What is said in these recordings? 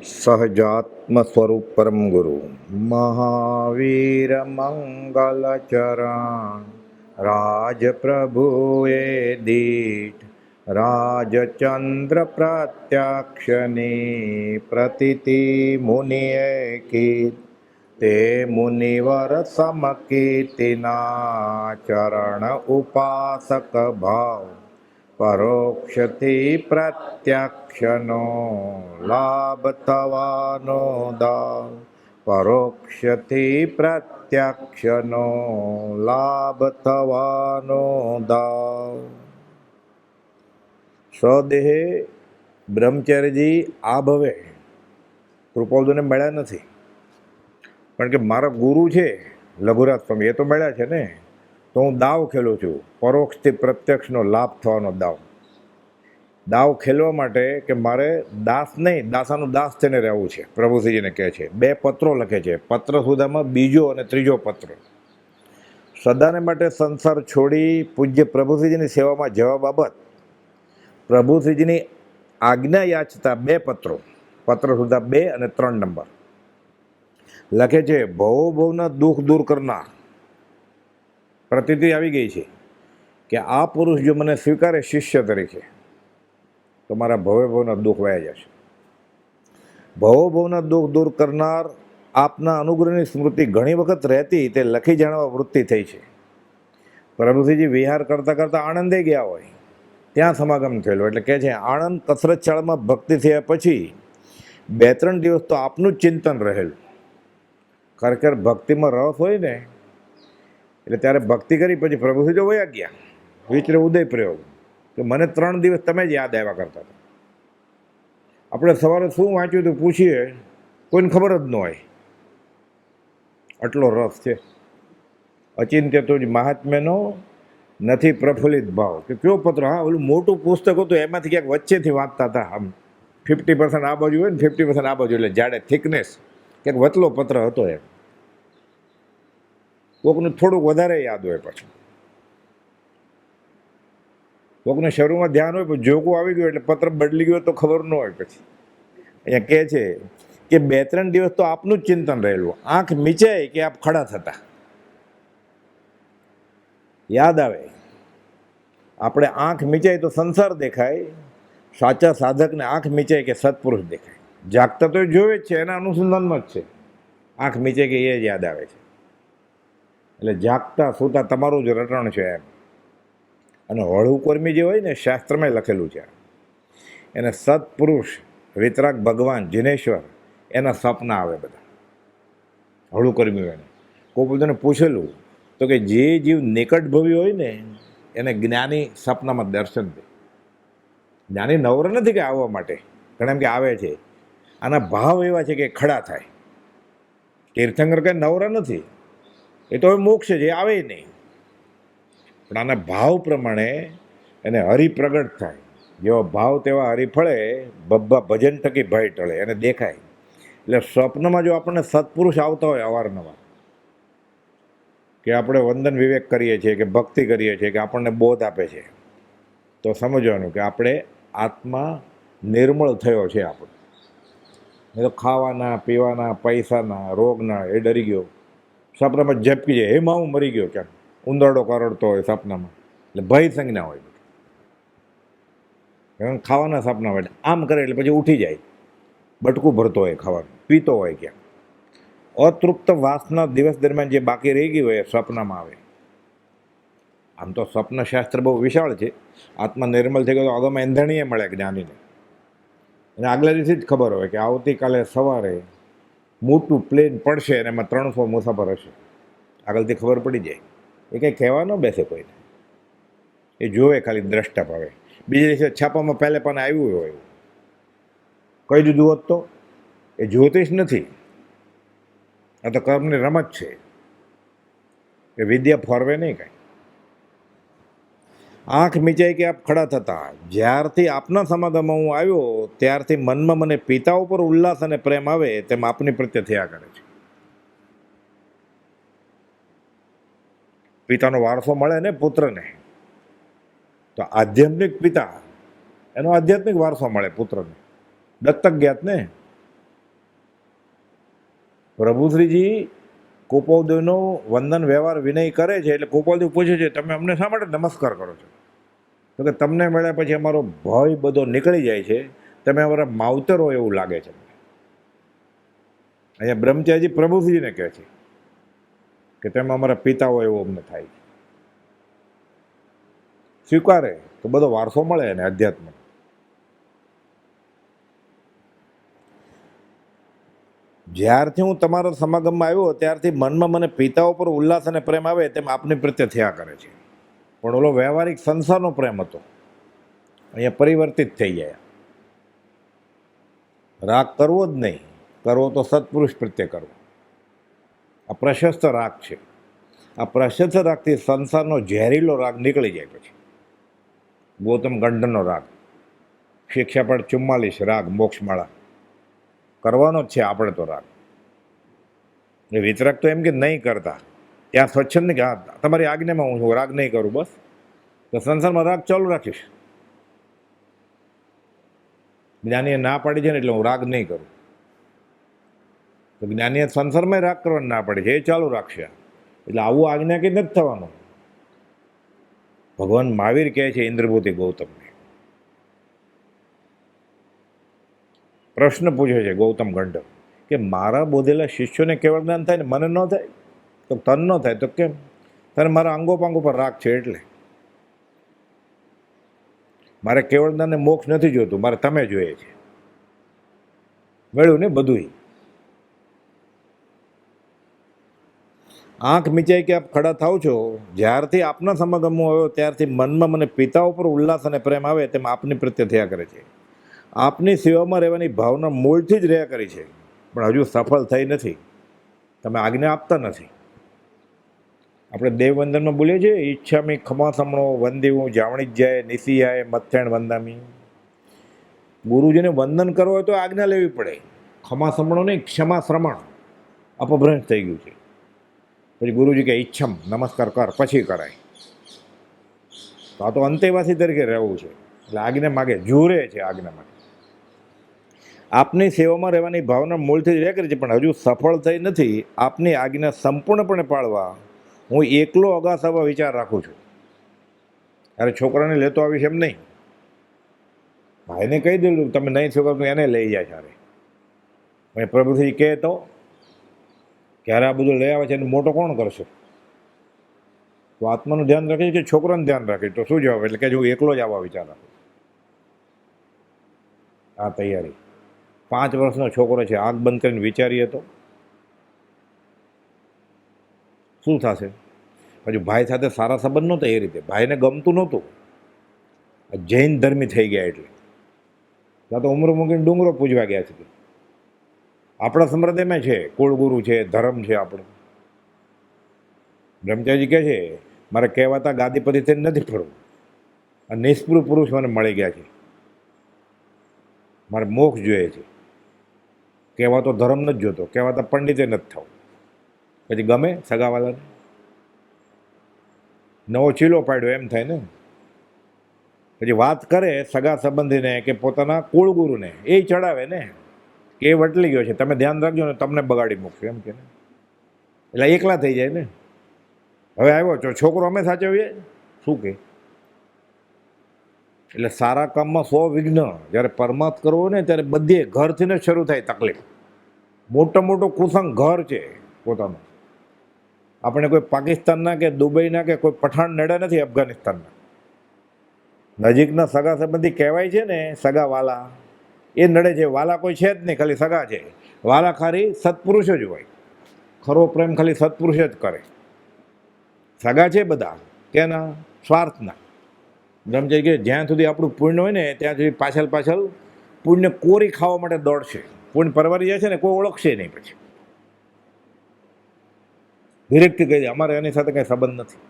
સહજાત્મ સ્વરૂપ પરમ ગુરુ મહાવીર મંગલ ચરણ રાજ પ્રભુએ દીઠ રાજચંદ્ર પ્રત્યક્ષની પ્રતીતિ મુનિએ કીધ તે મુનિવર સમકીર્તિના ચરણ ઉપાસક ભાવ પરોક્ષથી પ્રત્યક્ષનો લાભ થવાનો દાવ પરોક્ષથી પ્રત્યક્ષનો લાભ થવાનો દાવ. સ્વદેહે બ્રહ્મચારીજી આ ભવે કૃપાળુને મળ્યા નથી, પણ કે મારા ગુરુ છે લઘુરાજ સ્વામી એ તો મળ્યા છે ને, તો હું દાવ ખેલું છું પરોક્ષથી પ્રત્યક્ષનો લાભ થવાનો દાવ. દાવ ખેલવા માટે કે મારે દાસ નહીં, દાસાનું દાસ થઈને રહેવું છે. પ્રભુશ્રીજીને કહે છે, 2 પત્રો લખે છે, પત્ર સુધામાં બીજો અને ત્રીજો પત્ર. સદાને માટે સંસાર છોડી પૂજ્ય પ્રભુશ્રીજીની સેવામાં જવા બાબત પ્રભુશ્રીજીની આજ્ઞા યાચતા 2 પત્રો, પત્ર સુધા 2 અને 3 નંબર લખે છે. ભવોભવના દુઃખ દૂર કરનાર પ્રતીતિ આવી ગઈ છે કે આ પુરુષ જો મને સ્વીકારે શિષ્ય તરીકે તો મારા ભવોભવના દુઃખ વયા જશે. ભવોભવના દુઃખ દૂર કરનાર આપના અનુગ્રહની સ્મૃતિ ઘણી વખત રહેતી તે લખી જાણવા વૃત્તિ થઈ છે. પ્રભુશ્રીજી વિહાર કરતાં કરતાં આણંદે ગયા હોય ત્યાં સમાગમ થયેલો, એટલે કહે છે આણંદ કસરત શાળામાં ભક્તિ થયા પછી 2-3 દિવસ તો આપનું જ ચિંતન રહેલું. ખરેખર ભક્તિમાં રસ હોય ને એટલે ત્યારે ભક્તિ કરી પછી પ્રભુશ્રી જો વયા ગયા. વિચરે ઉદય પ્રયોગ કે મને 3 દિવસ તમે જ યાદ આવ્યા કરતા હતા. આપણે સવારે શું વાંચ્યું તો પૂછીએ કોઈને ખબર જ ન હોય, આટલો રસ છે. અચિંત્ય તો જ મહાત્મ્યનો નથી પ્રફુલ્લિત ભાવ કે કયો પત્ર, હા ઓલું મોટું પુસ્તક હતું એમાંથી ક્યાંક વચ્ચેથી વાંચતા હતા. આમ 50% આ બાજુ હોય ને 50% આ બાજુ, એટલે જાડે થિકનેસ ક્યાંક વચલો પત્ર હતો એમ. કોકનું થોડુંક વધારે યાદ હોય, પછી કોકને શરૂમાં ધ્યાન હોય પણ જોકું આવી ગયું એટલે પત્ર બદલી ગયો તો ખબર ન હોય. પછી અહીંયા કહે છે કે 2-3 દિવસ તો આપનું જ ચિંતન રહેલું. આંખ મીચાય કે આપ ખડા થતા. યાદ આવે, આપણે આંખ મીચાય તો સંસાર દેખાય, સાચા સાધકને આંખ મીચાય કે સત્પુરુષ દેખાય. જાગતા તો જોવે જ છે, એના અનુસંધાનમાં જ છે. આંખ મીચાય કે એ જ યાદ આવે છે. એટલે જાગતા સૂતા તમારું જ રટણ છે એમ. અને હળુકર્મી જે હોય ને, શાસ્ત્રમાં લખેલું છે, એને સત્પુરુષ વિતરાગ ભગવાન જીનેશ્વર એના સપના આવે બધા હળુકર્મી. એને કોઈ બધાને પૂછેલું તો કે જે જીવ નિકટભવી હોય ને એને જ્ઞાની સપનામાં દર્શન દે. જ્ઞાની નવરો નથી કે આવવા માટે, ઘણા એમ કે આવે છે. આના ભાવ એવા છે કે ખડા થાય. તીર્થંકર કંઈ નવરા નથી, એ તો હવે મોક્ષ છે, આવે નહીં. પણ આના ભાવ પ્રમાણે એને હરિ પ્રગટ થાય. જેવો ભાવ તેવા હરિ ફળે, બબ્બા ભજન ટકી ભય ટળે, એને દેખાય. એટલે સ્વપ્નમાં જો આપણને સત્પુરુષ આવતા હોય અવારનવાર, કે આપણે વંદન વિવેક કરીએ છીએ કે ભક્તિ કરીએ છીએ કે આપણને બોધ આપે છે, તો સમજવાનું કે આપણે આત્મા નિર્મળ થયો છે. આપણે એ તો ખાવાના પીવાના પૈસાના રોગના એ ડરી ગયો, સપનામાં ઝપકી જાય, હેમાં હું મરી ગયો ક્યાંક, ઉંદરડો કરડતો હોય સપનામાં, એટલે ભય સંજ્ઞા હોય. ખાવાના સપના હોય આમ કરે એટલે પછી ઉઠી જાય, બટકું ભરતો હોય ખાવાનું, પીતો હોય ક્યાં. અતૃપ્ત વાસના દિવસ દરમિયાન જે બાકી રહી ગઈ હોય એ સ્વપ્નમાં આવે. આમ તો સ્વપ્નશાસ્ત્ર બહુ વિશાળ છે. આત્મા નિર્મળ થઈ ગયો તો અગમ એંધણીએ મળે જ્ઞાનીને, અને આગલા દિવસે જ ખબર હોય કે આવતીકાલે સવારે મોટું પ્લેન પડશે અને એમાં 300 મુસાફર હશે. આગળથી ખબર પડી જાય. એ કંઈ કહેવા ન બેસે કોઈને, એ જોવે ખાલી દ્રષ્ટા ભાવે. બીજા દિવસે છાપામાં પહેલે પણ આવ્યું હોય કહી દીધું હોત તો એ જ્યોતિષ નથી, આ તો કર્મની રમત છે. એ વિદ્યા ફોરવે નહીં કાંઈ. આંખ મીચાય કે આપ ખડા થતા. જ્યારથી આપના સમાધાનમાં હું આવ્યો ત્યારથી મનમાં મને પિતા ઉપર ઉલ્લાસ અને પ્રેમ આવે તેમ આપની પ્રત્યે થયા કરે છે. પિતાનો વારસો મળે ને પુત્રને, તો આધ્યાત્મિક પિતા એનો આધ્યાત્મિક વારસો મળે પુત્રને. દત્તક જ્ઞાત ને, પ્રભુશ્રીજી કુપોદેવનો વંદન વ્યવહાર વિનય કરે છે, એટલે કુપોદેવ પૂછે છે તમે અમને શા માટે નમસ્કાર કરો છો? તો કે તમને મળ્યા પછી અમારો ભય બધો નીકળી જાય છે, તમે અમારા માવતર હોય એવું લાગે છે. અહીંયા બ્રહ્મચારીજી પ્રભુશ્રીજીને કહે છે કે તમે અમારા પિતા હોય એવું અમને થાય છે. સ્વીકારે તો બધો વારસો મળે એને અધ્યાત્મ. જ્યારથી હું તમારા સમાગમમાં આવ્યો ત્યારથી મનમાં મને પિતા ઉપર ઉલ્લાસ અને પ્રેમ આવે તેમ આપની પ્રત્યે થયા કરે છે. પણ ઓલો વ્યવહારિક સંસારનો પ્રેમ હતો, અહીંયા પરિવર્તિત થઈ ગયા. રાગ કરવો જ નહીં, કરવો તો સત્પુરુષ પ્રત્યે કરવો. આ પ્રશસ્ત રાગ છે. આ પ્રશસ્ત રાગથી સંસારનો ઝેરીલો રાગ નીકળી જાય. પછી ગૌતમ ગંડનનો રાગ, શિક્ષાપઠ 44 રાગ મોક્ષમાળા કરવાનો જ છે આપણે તો રાગ. એ વિતરાગ તો એમ કે નહીં કરતા, ત્યાં સ્વચ્છંદ કે હા તમારી આજ્ઞામાં હું રાગ નહીં કરું, બસ. તો સંસારમાં રાગ ચાલુ રાખીશ. જ્ઞાનીએ ના પાડી છે ને એટલે હું રાગ નહીં કરું. તો જ્ઞાનીએ સંસારમાં રાગ કરવાની ના પાડી છે, એ ચાલુ રાખશે. એટલે આવું આજ્ઞા કે નથી થવાનું. ભગવાન મહાવીર કહે છે ઇન્દ્રભૂતિ ગૌતમને, પ્રશ્ન પૂછે છે ગૌતમ ગંડ કે મારા બોધેલા શિષ્યોને કેવળ જ્ઞાન થાય ને મને ન થાય? તો તન ન થાય તો કેમ? તને મારા અંગોપાંગો પર રાગ છે એટલે. મારે કેવળ જ્ઞાનને મોક્ષ નથી જોતું, મારે તમે જોઈએ છે. મળ્યું ને બધું. આંખ મીચાઈ કે આપ ખડા થાવ છો, જ્યારથી આપના સમાગમો આવ્યો ત્યારથી મનમાં મને પિતા ઉપર ઉલ્લાસ અને પ્રેમ આવે તેમ આપની પ્રત્યે થયા કરે છે. આપની સેવામાં રહેવાની ભાવના મૂળથી જ રહ્યા કરી છે, પણ હજુ સફળ થઈ નથી. તમે આજ્ઞા આપતા નથી. આપણે દેવવંદનમાં બોલીએ છીએ ઈચ્છામી ખમા સમણો વંદેવું જાવણી જ જાય નિશી આય મથેણ વંદામી. ગુરુજીને વંદન કરવો હોય તો આજ્ઞા લેવી પડે. ખમા સમણો નહીં, ક્ષમા શ્રમણ અપભ્રંશ થઈ ગયું છે. પછી ગુરુજી કે ઈચ્છમ નમસ્કાર કર, પછી કરાય. તો આ તો અંતેવાસી તરીકે રહેવું છે, એટલે આજ્ઞા માગે, ઝૂરે છે આજ્ઞા માટે. આપની સેવામાં રહેવાની ભાવના મૂળથી જ રહ્યા કરી છે, પણ હજુ સફળ થઈ નથી. આપની આજ્ઞા સંપૂર્ણપણે પાળવા હું એકલો અગાસાવા વિચાર રાખું છું. અરે છોકરાને લેતો આવીશ એમ નહીં. ભાઈને કહી દેલું તમે નહીં છોકરા એને લઈ જાય સારે. અને પ્રભુથી કહે તો ક્યારે આ બધું લઈ આવે છે એને મોટો કોણ કરશે? તો આત્માનું ધ્યાન રાખીશ કે છોકરાનું ધ્યાન રાખીશ? તો શું જવાબ? એટલે કે હું એકલો જ આવા વિચાર રાખું. આ તૈયારી 5 વર્ષનો છોકરો છે, આંખ બંધ કરીને વિચારીએ તો શું થશે? હજુ ભાઈ સાથે સારા સંબંધ નહોતા, એ રીતે ભાઈને ગમતું નહોતું. જૈન ધર્મી થઈ ગયા એટલે ત્યાં તો ઉમરો મૂકીને ડુંગરો પૂજવા ગયા છે. આપણા સંપ્રદાયમાં છે કુળગુરુ છે, ધર્મ છે આપણો. બ્રહ્મચારીજી કહે છે મારે કહેવાતા ગાદીપતિ થઈને નથી ફરવું. આ નિષ્પૃહ પુરુષ મને મળી ગયા છે, મારે મોક્ષ જોઈએ છે. કહેવાતો ધર્મ નથી જોતો, કહેવાતા પંડિતે નથી થવું. પછી ગમે સગાવાલાને નવો ચીલો પાડ્યો એમ થાય ને. પછી વાત કરે સગા સંબંધીને કે પોતાના કુળગુરુને, એ ચડાવે ને કે એ વટલી ગયો છે, તમે ધ્યાન રાખજો ને તમને બગાડી મૂકશે એમ કે ને. એટલે એકલા થઈ જાય ને. હવે આવ્યો છો છોકરો અમે સાચવીએ શું કે? એટલે સારા કામમાં 100 વિઘ્ન. જ્યારે પરમાર્થ કરવો ને ત્યારે બધે ઘરથી જ શરૂ થાય તકલીફ. મોટો મોટો કુસંગ ઘર છે પોતાનું. આપણે કોઈ પાકિસ્તાનના કે દુબઈના કે કોઈ પઠાણ નડ્યા નથી, અફઘાનિસ્તાનના. નજીકના સગા સંબંધી કહેવાય છે ને સગા વાલા, એ નડે છે. વાલા કોઈ છે જ નહીં, ખાલી સગા છે. વાલા ખાલી સત્પુરુષ જ હોય. ખરો પ્રેમ ખાલી સત્પુરુષ જ કરે. સગા છે બધા કેના? સ્વાર્થના. બ્રહ્મચારી કે જ્યાં સુધી આપણું પુણ્ય હોય ને ત્યાં સુધી પાછળ પાછળ પુણ્ય કોરી ખાવા માટે દોડશે. પુણ્ય પરવારી જાય છે ને કોઈ ઓળખશે નહીં. પછી ડિરેક્ટલી કહી દે અમારે એની સાથે કંઈ સંબંધ નથી.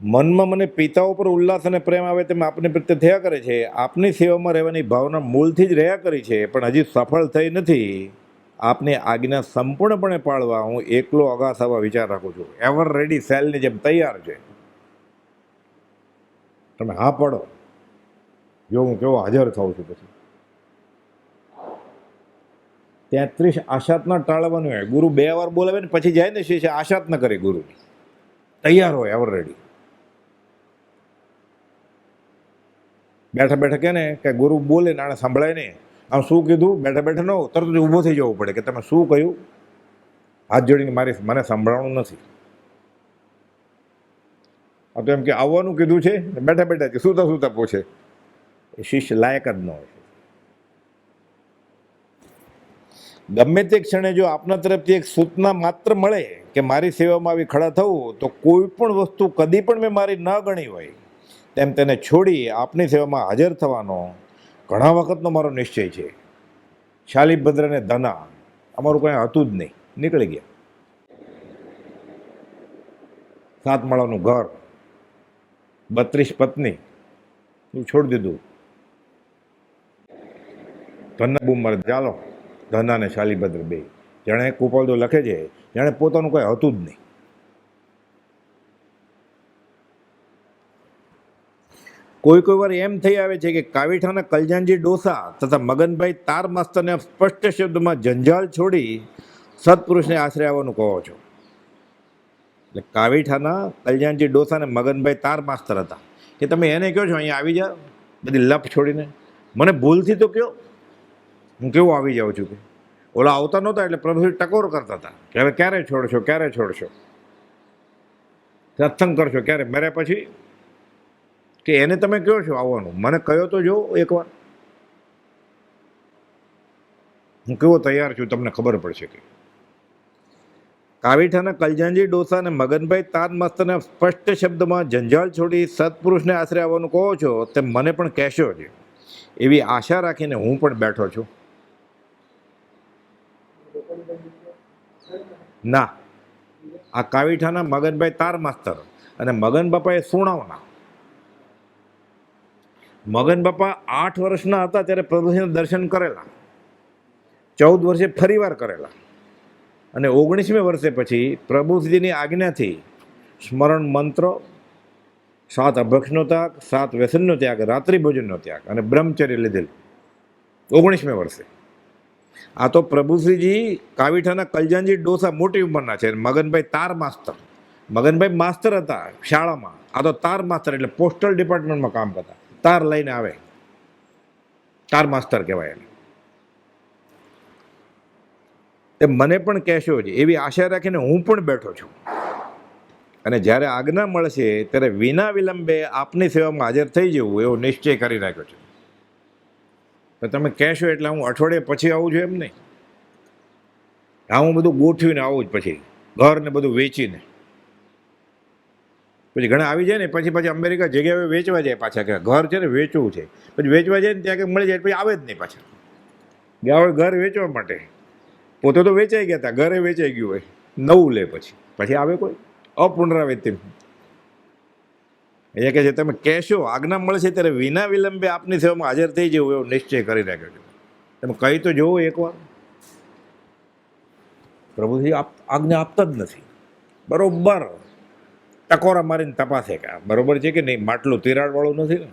મનમાં મને પિતા ઉપર ઉલ્લાસ અને પ્રેમ આવે તેમ આપની પ્રત્યે થયા કરે છે. આપની સેવામાં રહેવાની ભાવના મૂળથી જ રહ્યા કરી છે, પણ હજી સફળ થઈ નથી. આપની આજ્ઞા સંપૂર્ણપણે પાળવા હું એકલો અગાસાવા વિચાર રાખું છું. એવર રેડી સેલની જેમ તૈયાર છે. તમે હા પડો, જો હું કેવો હાજર થાઉં છું. પછી 33 આશાત ન ટાળવાનું હોય. ગુરુ 2 વાર બોલાવે ને પછી જાય ને શિષ્ય આશાત ન કરે, ગુરુ તૈયાર હોય ઓલરેડી. બેઠા બેઠા કે ને કે ગુરુ બોલે ને આને સંભળાય નહીં, આમ શું કીધું, બેઠા બેઠા ન તરત જ ઊભો થઈ જવું પડે કે તમે શું કહ્યું, હાથ જોડીને મને સંભળાવવાનું નથી. આ તો એમ કે આવવાનું કીધું છે, બેઠા બેઠા કે સૂતા સૂતા પૂછે, એ શિષ્ય લાયક જ ન હોય. ગમે તે ક્ષણે જો આપના તરફથી એક સૂચના માત્ર મળે કે મારી સેવામાં આવી ખડા થવું, તો કોઈ પણ વસ્તુ કદી પણ મેં મારી ન ગણી હોય તેમ તેને છોડી આપની સેવામાં હાજર થવાનો ઘણા વખતનો મારો નિશ્ચય છે. શાલિભદ્ર અને ધના અમારું કંઈ હતું જ નહીં, નીકળી ગયા. 7 માળાનું ઘર, 32 પત્ની, છોડી દીધું. ધના બૂમ મારે, ચાલો. ધના ને શાલિભદ્ર બે, જાણે કુપાલદો લખે છે, જાણે પોતાનું કંઈ હતું જ નહીં. કોઈ વાર એમ થઈ આવે છે કે કાવીઠાના કલજાનજી ડોસા તથા મગનભાઈ તાર માસ્તરને સ્પષ્ટ શબ્દમાં જંજાલ છોડી સત્પુરુષને આશરે આવવાનું કહો છો. એટલે કાવીઠાના કલજાનજી ડોસા અને મગનભાઈ તાર માસ્તર હતા કે તમે એને કહો છો અહીંયા આવી જા, બધી લપ છોડીને. મને ભૂલથી તો કહો, હું કેવું આવી જાઉં છું કે ઓલા આવતા નહોતા એટલે પ્રભુ ટકોર કરતા હતા કે હવે ક્યારે છોડશો, ક્યારે છોડશો, સત્સંગ કરશો ક્યારે, મેરે પછી કે એને તમે કહો છો આવવાનું, મને કહ્યો તો જો એકવાર, હું કેવો તૈયાર છું તમને ખબર પડશે. કે કાવીઠાના કલજાનજી ડોસા અને મગનભાઈ તાર માસ્તરને સ્પષ્ટ શબ્દમાં જંજાલ છોડી સત્પુરુષને આશરે આવવાનું કહો છો તેમ મને પણ કહેશો છે, એવી આશા રાખીને હું પણ બેઠો છું. ના, આ કાવીઠાના મગનભાઈ તાર માસ્તર અને મગન બાપા એ સુણાવના. મગન બાપા 8 વર્ષના હતા ત્યારે પ્રભુજીના દર્શન કરેલા, 14 વર્ષે ફરીવાર કરેલા, અને 19મે વર્ષે પછી પ્રભુજીની આજ્ઞાથી સ્મરણ મંત્ર, 7 અભક્ષનો ત્યાગ, 7 વ્યસનનો ત્યાગ, રાત્રિ ભોજનનો ત્યાગ અને બ્રહ્મચર્ય લીધેલ 19મે વર્ષે. આ તો પ્રભુશ્રીજી કાવીઠાના કલજાનજી ડોસા મોટી ઉંમરના છે. મગનભાઈ તાર માસ્તર, મગનભાઈ માસ્તર હતા શાળામાં, આ તો તાર માસ્તર એટલે પોસ્ટલ ડિપાર્ટમેન્ટમાં કામ કરતા, તાર લઈને આવે, તાર માસ્તર કહેવાય એને. એ મને પણ કહેશો છે એવી આશા રાખીને હું પણ બેઠો છું, અને જ્યારે આજ્ઞા મળશે ત્યારે વિના વિલંબે આપની સેવામાં હાજર થઈ જવું એવો નિશ્ચય કરી રાખ્યો છે. તો તમે કહેશો એટલે હું અઠવાડિયે પછી આવું છું એમ નહીં. હા, હું બધું ગોઠવીને આવું જ, પછી ઘર ને બધું વેચીને. પછી ઘણા આવી જાય ને પછી અમેરિકા જગ્યાએ વેચવા જાય પાછા, કે ઘર છે ને વેચવું છે, પછી વેચવા જાય ને ત્યાં કંઈક મળી જાય પછી આવે જ નહીં પાછા. ગયા હોય ઘર વેચવા માટે, પોતે તો વેચાઈ ગયા હતા, ઘરે વેચાઈ ગયું હોય, નવું લે પછી આવે કોઈ અપુનરાવૃત્તિ. અહીંયા કહે છે તમે કહેશો આજ્ઞા મળશે ત્યારે વિના વિલંબે આપની સેવામાં હાજર થઈ જવું એવો નિશ્ચય કરી રાખ્યો છે. તમે કહી તો જોવો એકવાર. પ્રભુજી આજ્ઞા આપતા જ નથી, બરોબર ટકોરા મારીને તપાસે કે બરોબર છે કે નહીં, માટલું તિરાડવાળું નથી ને.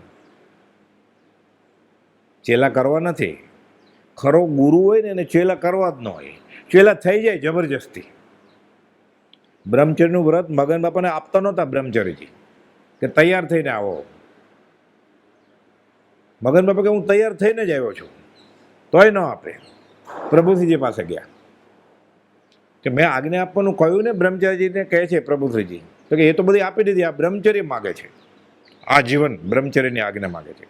ચેલા કરવા નથી, ખરો ગુરુ હોય ને એને ચેલા કરવા જ ન હોય, ચેલા થઈ જાય જબરજસ્તી. બ્રહ્મચર્યનું વ્રત મગન બાપાને આપતા નહોતા બ્રહ્મચર્યજી, કે તૈયાર થઈને આવો. મગન બાપા કે હું તૈયાર થઈને જ આવ્યો છું, તોય ન આપે. પ્રભુશ્રીજી પાસે ગયા કે મેં આજ્ઞા આપવાનું કહ્યું ને, બ્રહ્મચર્યજીને કહે છે પ્રભુશ્રીજી તો કે એ તો બધી આપી દીધી, આ બ્રહ્મચર્ય માગે છે, આ જીવન બ્રહ્મચર્યની આજ્ઞા માગે છે.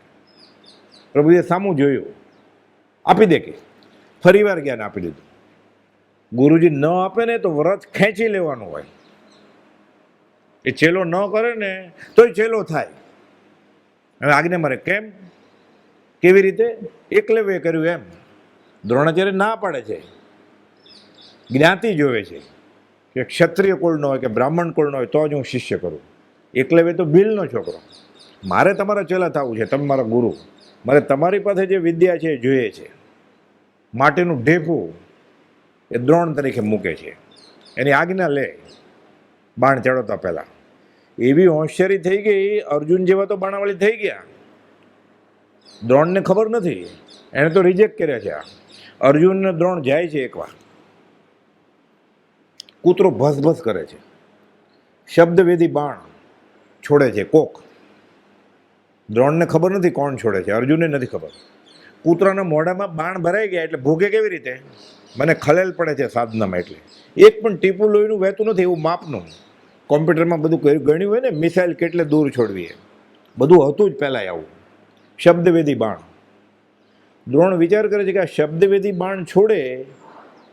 પ્રભુજીએ સામું જોયું, આપી દે કે ફરી વાર ગયા ને આપી દીધું. ગુરુજી ન આપે ને તો વ્રત ખેંચી લેવાનું હોય, એ ચેલો ન કરે ને તોય ચેલો થાય. હવે આજ્ઞા મારે કેમ, કેવી રીતે, એકલવ્યે કર્યું એમ. દ્રોણાચાર્ય ના પાડે છે, જ્ઞાતિ જોવે છે કે ક્ષત્રિય કુળનો હોય કે બ્રાહ્મણ કુળનો હોય તો જ હું શિષ્ય કરું. એકલવ્ય તો ભીલનો છોકરો. મારે તમારા ચેલા થવું છે, તમે મારા ગુરુ, મારે તમારી પાસે જે વિદ્યા છે એ જોઈએ છે. માટીનું ઢેફું એ દ્રોણ તરીકે મૂકે છે, એની આજ્ઞા લે બાણ ચડોતા પહેલાં. એવી હોશિયારી થઈ ગઈ, અર્જુન જેવા તો બાણાવાળી થઈ ગયા. દ્રોણને ખબર નથી, એણે તો રિજેક્ટ કર્યા છે. અર્જુન ને દ્રોણ જાય છે એકવાર, કૂતરો ભસભસ કરે છે, શબ્દવેદી બાણ છોડે છે કોક. દ્રોણને ખબર નથી કોણ છોડે છે, અર્જુનને નથી ખબર. કૂતરાના મોઢામાં બાણ ભરાઈ ગયા એટલે ભોગે કેવી રીતે? મને ખલેલ પડે છે સાધનામાં. એટલે એક પણ ટીપું લોહીનું વહેતું નથી એવું માપનું. કોમ્પ્યુટરમાં બધું ગણ્યું હોય ને, મિસાઇલ કેટલે દૂર છોડવી એ બધું હતું જ પહેલાં આવું. શબ્દવેદી બાણ. દ્રોણ વિચાર કરે છે કે આ શબ્દવેદી બાણ છોડે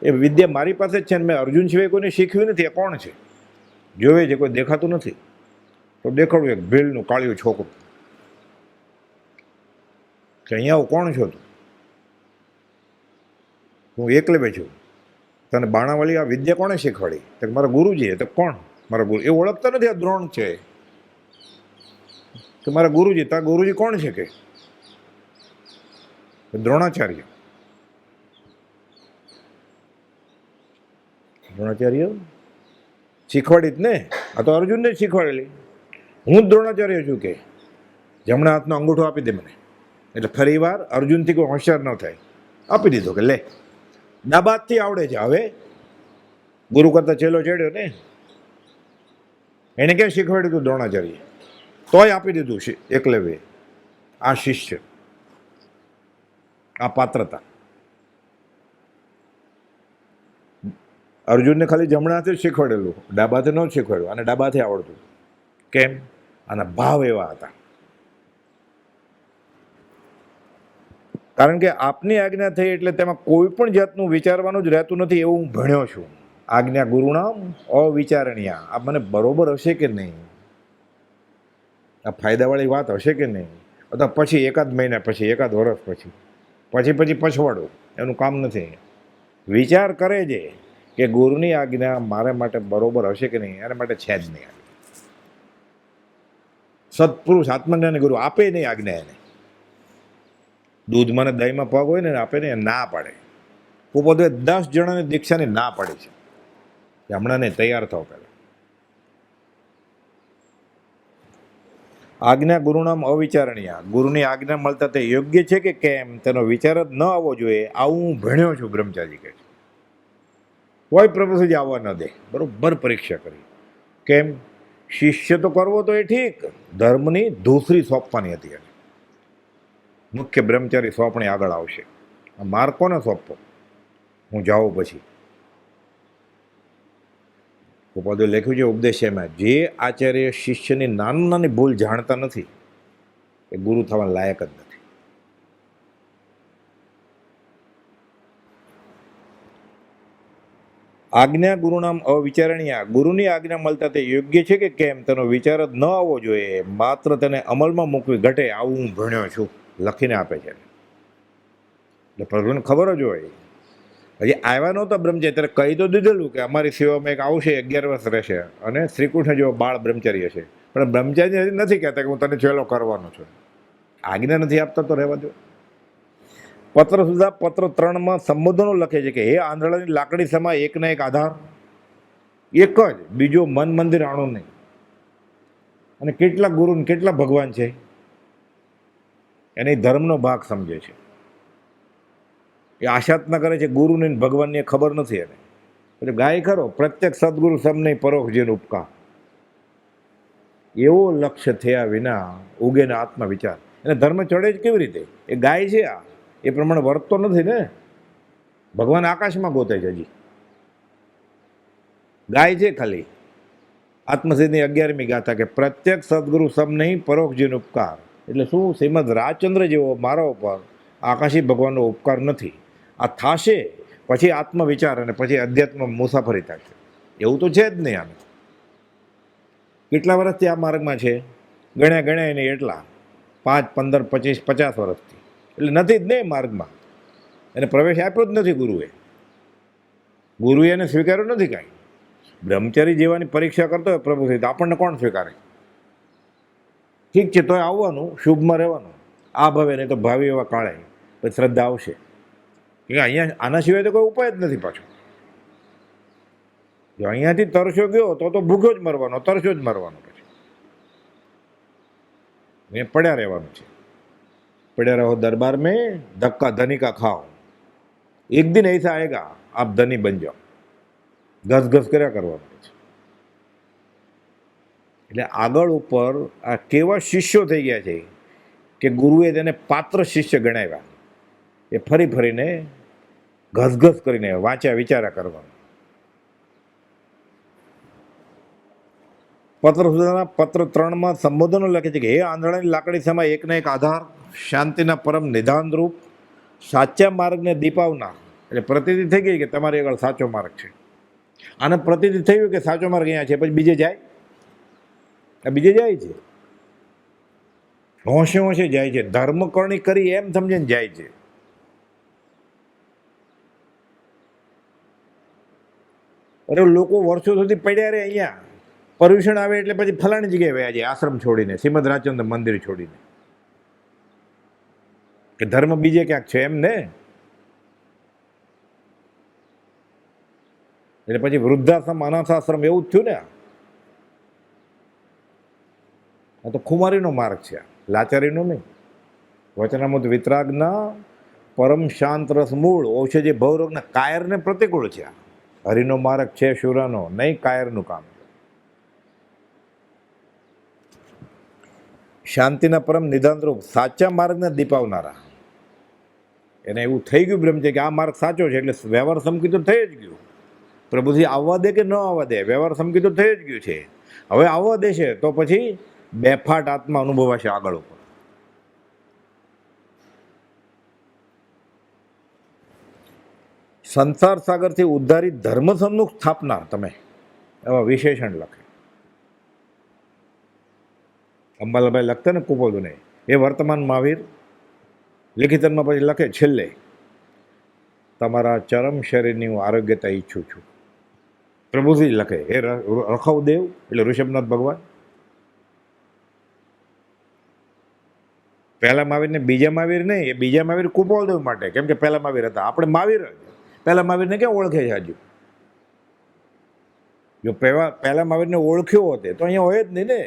એ વિદ્યા મારી પાસે જ છે ને મેં અર્જુન સિવાય કોઈને શીખવી નથી. એ કોણ છે? જોવે છે, કોઈ દેખાતું નથી. તો દેખાડું એક ભીલનું કાળિયું છોકરું કે અહીંયા હું કોણ છો તું? હું એકલવે છું. તને બાણાવાળી આ વિદ્યા કોણે શીખવાડી? તો મારા ગુરુજીએ. તો કોણ મારા ગુરુ? એ ઓળખતા નથી આ દ્રોણ છે કે મારા ગુરુજી. તારા ગુરુજી કોણ છે? કે દ્રોણાચાર્ય. દ્રોણાચાર્ય શીખવાડી જ ને, આ તો અર્જુનને જ શીખવાડેલી. હું જ દ્રોણાચાર્ય છું કે જમણા હાથનો અંગૂઠો આપી દે મને. એટલે ફરી વાર અર્જુનથી કોઈ હોશિયાર ન થાય. આપી દીધો કે લે, ડાબાતથી આવડે છે. હવે ગુરુ કરતા ચેલો ચડ્યો ને, એને ક્યાં શીખવાડ્યું હતું દ્રોણાચાર્ય? તોય આપી દીધું છે એકલવ્ય. આ શિષ્ય, આ પાત્રતા. અર્જુનને ખાલી જમણા હાથે જ શીખવાડેલું, ડાબા હાથે ન શીખવાડ્યું. અને ડાબા હાથે આવડતું. કેમ? આના ભાવ એવા હતા. કારણ કે આપની આજ્ઞા થઈ એટલે તેમાં કોઈ પણ જાતનું વિચારવાનું જ રહેતું નથી. એવું હું ભણ્યો છું. આજ્ઞા ગુરુનામ અવિચારણીય. આ મને બરોબર હશે કે નહીં? આ ફાયદાવાળી વાત હશે કે નહીં? અથવા પછી એકાદ મહિના પછી, એકાદ વર્ષ પછી પછવાડું. એનું કામ નથી. વિચાર કરે છે કે ગુરુની આજ્ઞા મારા માટે બરોબર હશે કે નહીં. એના માટે છે જ નહીં. સત્પુરુષ આત્મજ્ઞાની ગુરુ આપે નહીં આજ્ઞા. એને દૂધમાં ને દહીંમાં પગ હોય ને આપે ને, ના પાડે. પોતે 10 જણાની દીક્ષાની ના પાડી છે કે હમણાં નહીં, તૈયાર થાવ પહેલાં. આજ્ઞા ગુરુનામ અવિચારણીય. ગુરુની આજ્ઞા મળતા તે યોગ્ય છે કે કેમ તેનો વિચાર જ ન આવવો જોઈએ. આવું હું ભણ્યો છું. બ્રહ્મચારી કહે છે કોઈ પ્રભુજી આવવા ન દે. બરોબર પરીક્ષા કરી. કેમ? શિષ્ય તો કરવો તો એ ઠીક, ધર્મની ધૂસરી સોંપવાની હતી એને. મુખ્ય બ્રહ્મચારી સોંપણી આગળ આવશે. માર કોને સોંપવો? હું જાઉં પછી. ઉપપાદે લખ્યું છે ઉપદેશમાં, જે આચાર્ય શિષ્યની નાની નાની ભૂલ જાણતા નથી એ ગુરુ થવા લાયક જ નથી. આજ્ઞા ગુરુનામ અવિચારણીય. ગુરુની આજ્ઞા મળતા તે યોગ્ય છે કે કેમ તેનો વિચાર જ ન આવવો જોઈએ. માત્ર તેને અમલમાં મૂકવી ઘટે. આવું હું ભણ્યો છું. લખીને આપે છે. એટલે પ્રભુને ખબર જ હોય. હજી આવ્યા નહોતા બ્રહ્મચારી ત્યારે કહી તો દીધેલું કે અમારી સેવામાં એક આવશે, 11 વર્ષ રહેશે અને શ્રીકૃષ્ણ જેવો બાળ બ્રહ્મચારી હશે. પણ બ્રહ્મચારી હજી નથી કહેતા કે હું તને ચેલો કરવાનો છું. આજ્ઞા નથી આપતા તો રહેવા દો. પત્ર સુધા પત્ર 3માં સંબોધનો લખે છે કે હે આંધળાની લાકડી સમા એકના એક આધાર, એક જ, બીજો મન મંદિર આણો નહીં. અને કેટલા ગુરુ ને કેટલા ભગવાન છે એને ધર્મનો ભાગ સમજે છે. એ આશાતના કરે છે ગુરુને ભગવાનની ખબર નથી એને. એટલે ગાય ખરો પ્રત્યક્ષ સદગુરુ સમ નહીં પરોક્ષ જેનો ઉપકાર. એવો લક્ષ્ય થયા વિના ઉગે ને આત્મા વિચાર. એને ધર્મ ચડે જ કેવી રીતે? એ ગાય છે. આ એ પ્રમાણે વર્તતો નથી ને. ભગવાન આકાશમાં ગોતે છે. હજી ગાય છે ખાલી. આત્મસિદ્ધની 11મી ગાથા કે પ્રત્યક્ષ સદગુરુ સમ નહીં પરોક્ષ જેનો ઉપકાર. એટલે શું? શ્રીમદ રાજચંદ્ર જેવો મારા ઉપર આકાશી ભગવાનનો ઉપકાર નથી. આ થાશે પછી આત્મવિચાર અને પછી અધ્યાત્મ મુસાફરી થશે. એવું તો છે જ નહીં. આને કેટલા વર્ષથી આ માર્ગમાં છે? ગણ્યા એને એટલા 5, 15, 25, 50 વર્ષથી. એટલે નથી જ નહીં માર્ગમાં. એને પ્રવેશ આપ્યો જ નથી ગુરુએ. ગુરુએ એને સ્વીકાર્યો નથી કાંઈ. બ્રહ્મચારી જેવાની પરીક્ષા કરતો હોય પ્રભુ તો આપણને કોણ સ્વીકારે? ઠીક છે તોય આવવાનું, શુભમાં રહેવાનું. આ ભવે નહીં તો ભાવિ એવા કાળે પછી શ્રદ્ધા આવશે. કે અહીંયા આના સિવાય તો કોઈ ઉપાય જ નથી પાછો. જો અહીંયાથી તરસ્યો ગયો તો ભૂખ્યો જ મરવાનો, તરસ્યો જ મરવાનો. પછી મેં પડ્યા રહેવાનું છે. પડ્યા રહો દરબાર મેં, ધક્કા ધનિકા ખાઓ. એક દિન ऐसा आएगा आप धनी बन जाओ, ઘસ કર્યા કરવાનું છે. એટલે આગળ ઉપર આ કેવા શિષ્યો થઈ ગયા છે કે ગુરુએ તેને પાત્ર શિષ્ય ગણાવ્યા. એ ફરીને ઘસ કરીને વાંચ્યા વિચારા કરવાનું. પત્ર સુધાના પત્ર 3 સંબોધનો લખે છે કે હે આંધળાની લાકડી સમય એકના એક આધાર, શાંતિના પરમ નિધાન રૂપ, સાચા માર્ગને દીપાવનાર. એટલે પ્રતિતિ થઈ ગઈ કે તમારી આગળ સાચો માર્ગ છે. આને પ્રતિતિ થયું કે સાચો માર્ગ અહીંયા છે, પછી બીજે જાય છે. હોંશે જાય છે, ધર્મ કરણી કરી એમ સમજીને જાય છે. અરે લોકો વર્ષો સુધી પડ્યા રે અહીંયા, પર્યુષણ આવે એટલે પછી ફલાણી જગ્યાએ વયા જાય, આશ્રમ છોડીને, શ્રીમદ રાજચંદ્ર મંદિર છોડીને, કે ધર્મ બીજે ક્યાંક છે એમ ને. એટલે પછી વૃદ્ધાશ્રમ, અનાથાશ્રમ એવું જ થયું ને. આ તો ખુમારીનો માર્ગ છે, લાચારીનો નહીં. વચનામૃત વિતરાગના પરમ શાંત રસ મૂળ ઔષધિ ભવરોગના કાયરને પ્રતિકૂળ છે. હરિનો માર્ગ છે શુરાનો, નહીં કાયરનું કામ. શાંતિના પરમ નિધાનરૂપ સાચા માર્ગને દીપાવનારા. એને એવું થઈ ગયું બ્રહ્મ છે કે આ માર્ગ સાચો છે, એટલે વ્યવહાર સમકી તો થઈ જ ગયું. પ્રભુજી આવવા દે કે ન આવવા દે, વ્યવહાર સમકી તો થઈ જ ગયું છે. હવે આવવા દેશે તો પછી બેફાટ આત્મા અનુભવાશે આગળ ઉપર. સંસાર સાગરથી ઉદ્ધારી ધર્મ સન્મુખ સ્થાપના તમે, એવા વિશેષણ લખે. અંબાલાભાઈ લખતા ને કુપોદું ને, એ વર્તમાન મહાવીર લિખિતનમાં પછી લખે છેલ્લે, તમારા ચરમ શરીરની હું આરોગ્યતા ઈચ્છું છું. પ્રભુજી લખે, એ રખવદેવ એટલે ઋષભનાથ ભગવાન. પહેલા મહાવીર ને બીજા મહાવીર નહીં, એ બીજા મહાવીર કુપોલદેવ માટે, કેમ કે પહેલા મહાવીર હતા. આપણે મહાવીર પહેલા મહાવીરને ક્યાં ઓળખે છે હજુ? જો પહેલા મહાવીરને ઓળખ્યો હોતે તો અહીંયા હોય જ નહીં ને.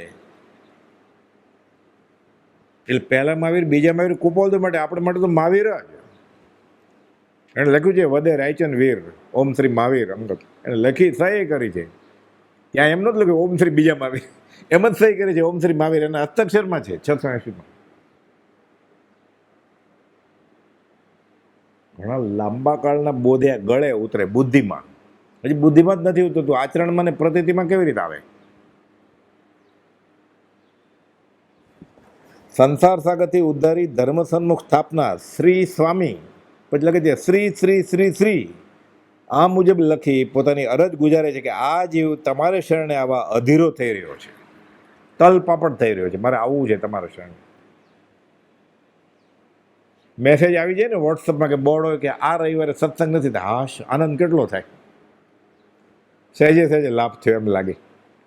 એટલે પહેલા મહાવીર બીજા મહાવીર કુપોલદેવ માટે, આપણે માટે તો મહાવીર જ. એને લખ્યું છે વદે રાયચંદ વીર ઓમ શ્રી મહાવીર અંગત, એને લખી સહી કરી છે. ત્યાં એમ નથી લખ્યું ઓમ શ્રી બીજા મહાવીર, એમ જ સહી કરી છે ઓમ શ્રી મહાવીર. એના હસ્તાક્ષરમાં છે 680માં. ઘણા લાંબા કાળના બોધ્યા ગળે ઉતરે બુદ્ધિમાં, હજી બુદ્ધિમાં જ નથી ઉતરતું, આચરણમાં ને પ્રતિતિમાં કેવી રીતે આવે? સંસાર સાગરથી ઉદ્ધારી ધર્મ સન્મુખ સ્થાપના શ્રી સ્વામી, પછી લખે છે શ્રી શ્રી શ્રી શ્રી. આ મુજબ લખી પોતાની અરજ ગુજારે છે કે આ જીવ તમારે શરણે આવા અધીરો થઈ રહ્યો છે, તલ પાપડ થઈ રહ્યો છે, મારે આવવું છે તમારા શરણે. મેસેજ આવી જાય ને વોટ્સઅપમાં કે બોર્ડ હોય કે આ રવિવારે સત્સંગ નથી, હાશ આનંદ કેટલો થાય. સહેજે લાભ થયો એમ લાગે.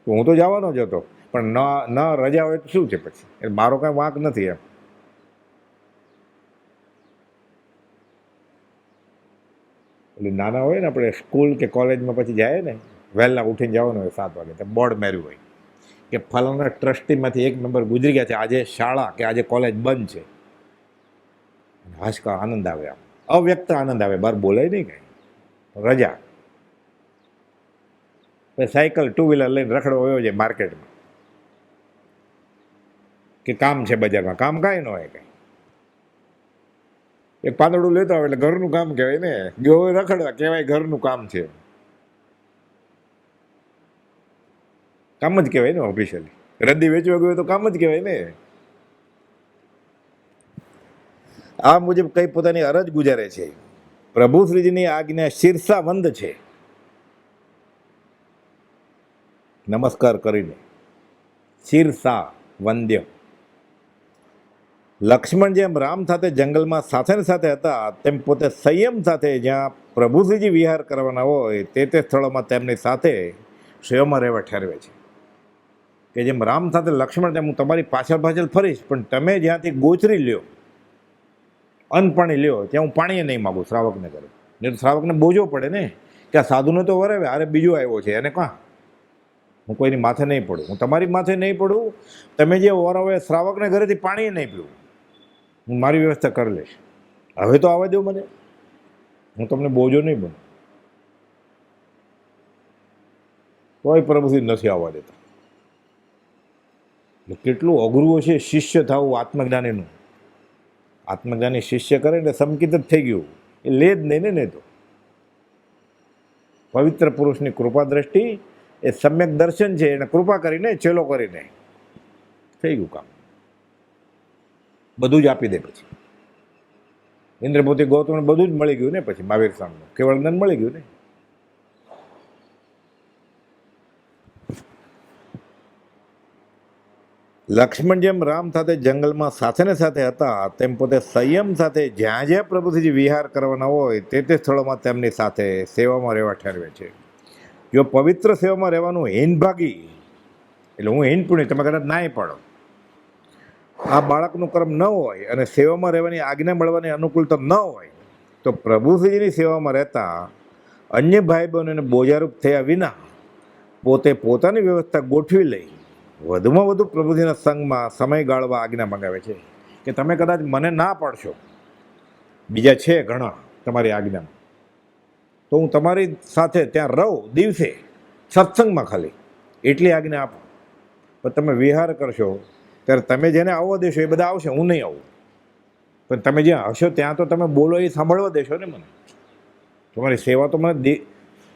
હું તો જવાનો જ હતો, પણ ન રજા હોય તો શું છે પછી, એટલે મારો કાંઈ વાંક નથી એમ. એટલે નાના હોય ને આપણે સ્કૂલ કે કોલેજમાં પછી જાય ને, વહેલા ઉઠીને જવાનું હોય 7 વાગે, તો બોર્ડ માર્યું હોય કે ફલાણા ટ્રસ્ટીમાંથી 1 નંબર ગુજરી ગયા છે, આજે શાળા કે આજે કોલેજ બંધ છે. હાશકા આનંદ આવે, આમ અવ્યક્ત આનંદ આવે, બહાર બોલાય નહીં કંઈ. રજા. પછી સાયકલ 2 વ્હીલર લઈને રખડો હોયો જાય માર્કેટમાં, કે કામ છે બજારમાં, કામ કાંઈ ન હોય કંઈ. એક પાંદડું લેતો આવે એટલે ઘરનું કામ કહેવાય ને, ગયો હોય રખડવા કહેવાય ઘરનું કામ છે, કામ જ કહેવાય ને ઓફિશિયલી. રદ્દી વેચવા ગયો તો કામ જ કહેવાય ને. આ મુજબ કઈ પોતાની અરજ ગુજારે છે. પ્રભુ શ્રીજીની આજ્ઞા શીર્ષાવંદ છે. નમસ્કાર કરીને શીર્ષા વંદ્ય. લક્ષ્મણ જેમ રામ સાથે જંગલમાં સાથે હતા, તેમ પોતે સંયમ સાથે જ્યાં પ્રભુશ્રીજી વિહાર કરવાના હોય તે સ્થળોમાં તેમની સાથે સ્વયંમાં રહેવા ઠેરવે છે. કે જેમ રામ સાથે લક્ષ્મણ, તેમ હું તમારી પાછળ ફરીશ, પણ તમે જ્યાંથી ગોચરી લ્યો, અન્ન પાણી લ્યો, ત્યાં હું પાણીએ નહીં માગું શ્રાવકને કરે. નહીં તો શ્રાવકને બોજો પડે ને કે આ સાધુને તો વરાવે, અરે બીજો આવ્યો છે એને કાં, હું કોઈની માથે નહીં પડું, હું તમારી માથે નહીં પડું. તમે જે વરાવે શ્રાવકને ઘરેથી પાણીએ નહીં પીવું, હું મારી વ્યવસ્થા કરી લઈશ. હવે તો આવવા દો મને. હું તમને બોજો નહીં બનું, તોય પ્રભુજી નથી આવવા દેતા. કેટલું અઘરું છે શિષ્ય થવું આત્મજ્ઞાનીનું. આત્મજ્ઞાની શિષ્ય કરે ને સંકિત જ થઈ ગયું, એ લે જ નહીં ને તો. પવિત્ર પુરુષની કૃપા દ્રષ્ટિ એ સમ્યક દર્શન છે, એને કૃપા કરીને ચેલો કરીને થઈ ગયું કામ. બધું જ આપી દે. પછી ઇન્દ્રપતિ ગૌતમને બધું જ મળી ગયું ને, પછી મહાવીર સ્વામીનું કેવળ જ્ઞાન મળી ગયું ને. લક્ષ્મણ જેમ રામ સાથે જંગલમાં સાથે ને સાથે હતા, તેમ પોતે સંયમ સાથે જ્યાં જ્યાં પ્રભુજી વિહાર કરવાના હોય તે સ્થળોમાં તેમની સાથે સેવામાં રહેવા ઠેરવે છે. જો પવિત્ર સેવામાં રહેવાનું હીનભાગી, એટલે હું હીન પુણ્ય, તમે કદાચ નાય પાડો, આ બાળકનું કર્મ ન હોય અને સેવામાં રહેવાની આજ્ઞા મળવાની અનુકૂળતા ન હોય, તો પ્રભુશ્રીજીની સેવામાં રહેતા અન્ય ભાઈ બહેનોને બોજારૂપ થયા વિના પોતે પોતાની વ્યવસ્થા ગોઠવી લઈ વધુમાં વધુ પ્રભુજીના સંગમાં સમય ગાળવા આજ્ઞા મંગાવે છે. કે તમે કદાચ મને ના પાડશો, બીજા છે ઘણા તમારી આજ્ઞામાં, તો હું તમારી સાથે ત્યાં રહું દિવસે સત્સંગમાં, ખાલી એટલી આજ્ઞા આપો. પણ તમે વિહાર કરશો ત્યારે તમે જેને આવવા દેશો એ બધા આવશે, હું નહીં આવું. પણ તમે જ્યાં હશો ત્યાં તો તમે બોલો એ સાંભળવા દેશો ને મને. તમારી સેવા તો મને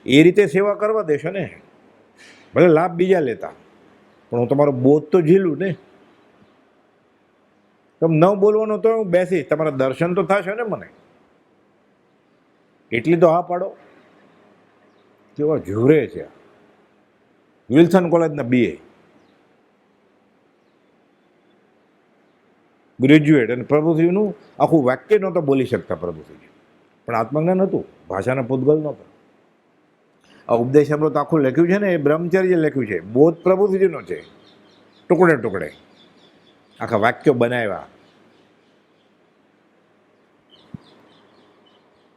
એ રીતે સેવા કરવા દેશો ને. ભલે લાભ બીજા લેતા, પણ હું તમારો બોધ તો ઝીલું ને. તમે ન બોલવાનો તો હું બેસીશ, તમારા દર્શન તો થશે ને મને. એટલી તો હા પાડો. કેવા ઝૂરે છે. વિલ્સન કોલેજના BA ગ્રેજ્યુએટ, અને પ્રભુશ્રીનું આખું વાક્ય નહોતા બોલી શકતા પ્રભુશ્રી, પણ આત્મજ્ઞાન હતું, ભાષાના પૂતગલ નહોતા. આ ઉપદેશ અમૃત આખું લખ્યું છે ને, એ બ્રહ્મચર્ય લખ્યું છે, બોધ પ્રભુશ્રીનો છે. ટુકડે ટુકડે આખા વાક્યો બનાવ્યા.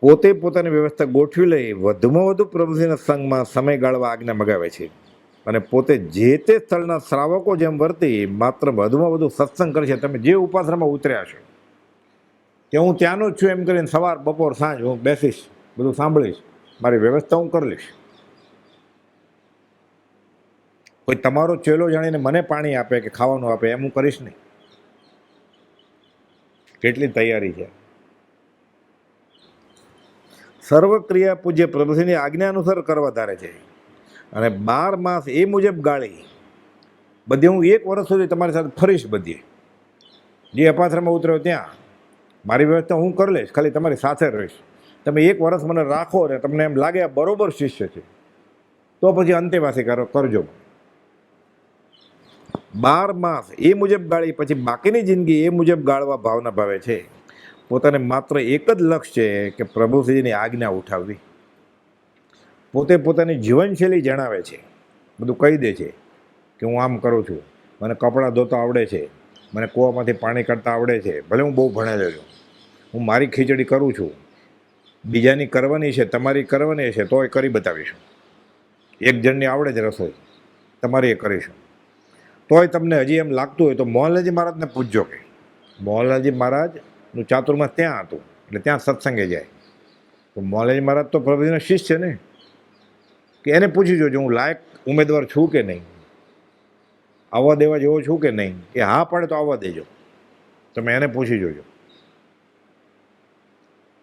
પોતે પોતાની વ્યવસ્થા ગોઠવી લઈ વધુમાં વધુ પ્રભુશ્રીના સંગમાં સમય ગાળવા આજ્ઞા મગાવે છે. અને પોતે જે તે સ્થળના શ્રાવકો જેમ વર્તી માત્ર વધુમાં વધુ સત્સંગ કરે છે. તમે જે ઉપાસનામાં ઉતર્યા છો કે હું ત્યાંનો જ છું એમ કરીને સવાર બપોર સાંજ હું બેસીશ, બધું સાંભળીશ, મારી વ્યવસ્થા હું કરી લઈશ. કોઈ તમારો ચેલો જાણીને મને પાણી આપે કે ખાવાનું આપે એમ હું કરીશ નહીં. કેટલી તૈયારી છે. સર્વ ક્રિયા પૂજ્ય પ્રભુશ્રીની આજ્ઞા અનુસાર કરવા ધારે છે. અને 12 માસ એ મુજબ ગાળી બધી હું 1 વર્ષ સુધી તમારી સાથે ફરીશ. બધી જે અપાશ્રમમાં ઉતર્યો ત્યાં મારી વ્યવસ્થા હું કરી લઈશ, ખાલી તમારી સાથે રહીશ. તમે 1 વર્ષ મને રાખો ને તમને એમ લાગે આ બરોબર શિષ્ય છે, તો પછી અંતેવાસી કરજો. 12 માસ એ મુજબ ગાળી પછી બાકીની જિંદગી એ મુજબ ગાળવા ભાવના ભાવે છે. પોતાને માત્ર એક જ લક્ષ્ય છે કે પ્રભુશ્રીજીની આજ્ઞા ઉઠાવવી. પોતે પોતાની જીવનશૈલી જણાવે છે, બધું કહી દે છે કે હું આમ કરું છું, મને કપડાં ધોતા આવડે છે, મને કૂવામાંથી પાણી કાઢતા આવડે છે, ભલે હું બહુ ભણેલો છું, હું મારી ખીચડી કરું છું, બીજાની કરવાની છે, તમારી કરવાની છે તોય કરી બતાવીશું. એક જણની આવડે જ રસોઈ, તમારી એ કરીશું. તોય તમને હજી એમ લાગતું હોય તો મોહનલાલજી મહારાજને પૂછજો. કે મોહનલાલજી મહારાજનું ચાતુર્માસ ત્યાં હતું, એટલે ત્યાં સત્સંગે જાય. તો મોહનલાલજી મહારાજ તો પ્રભુજીના શિષ્ય ને, કે એને પૂછી જોજો હું લાયક ઉમેદવાર છું કે નહીં, આવવા દેવા જેવો છું કે નહીં. એ હા પડે તો આવવા દેજો. તમે એને પૂછી જોજો,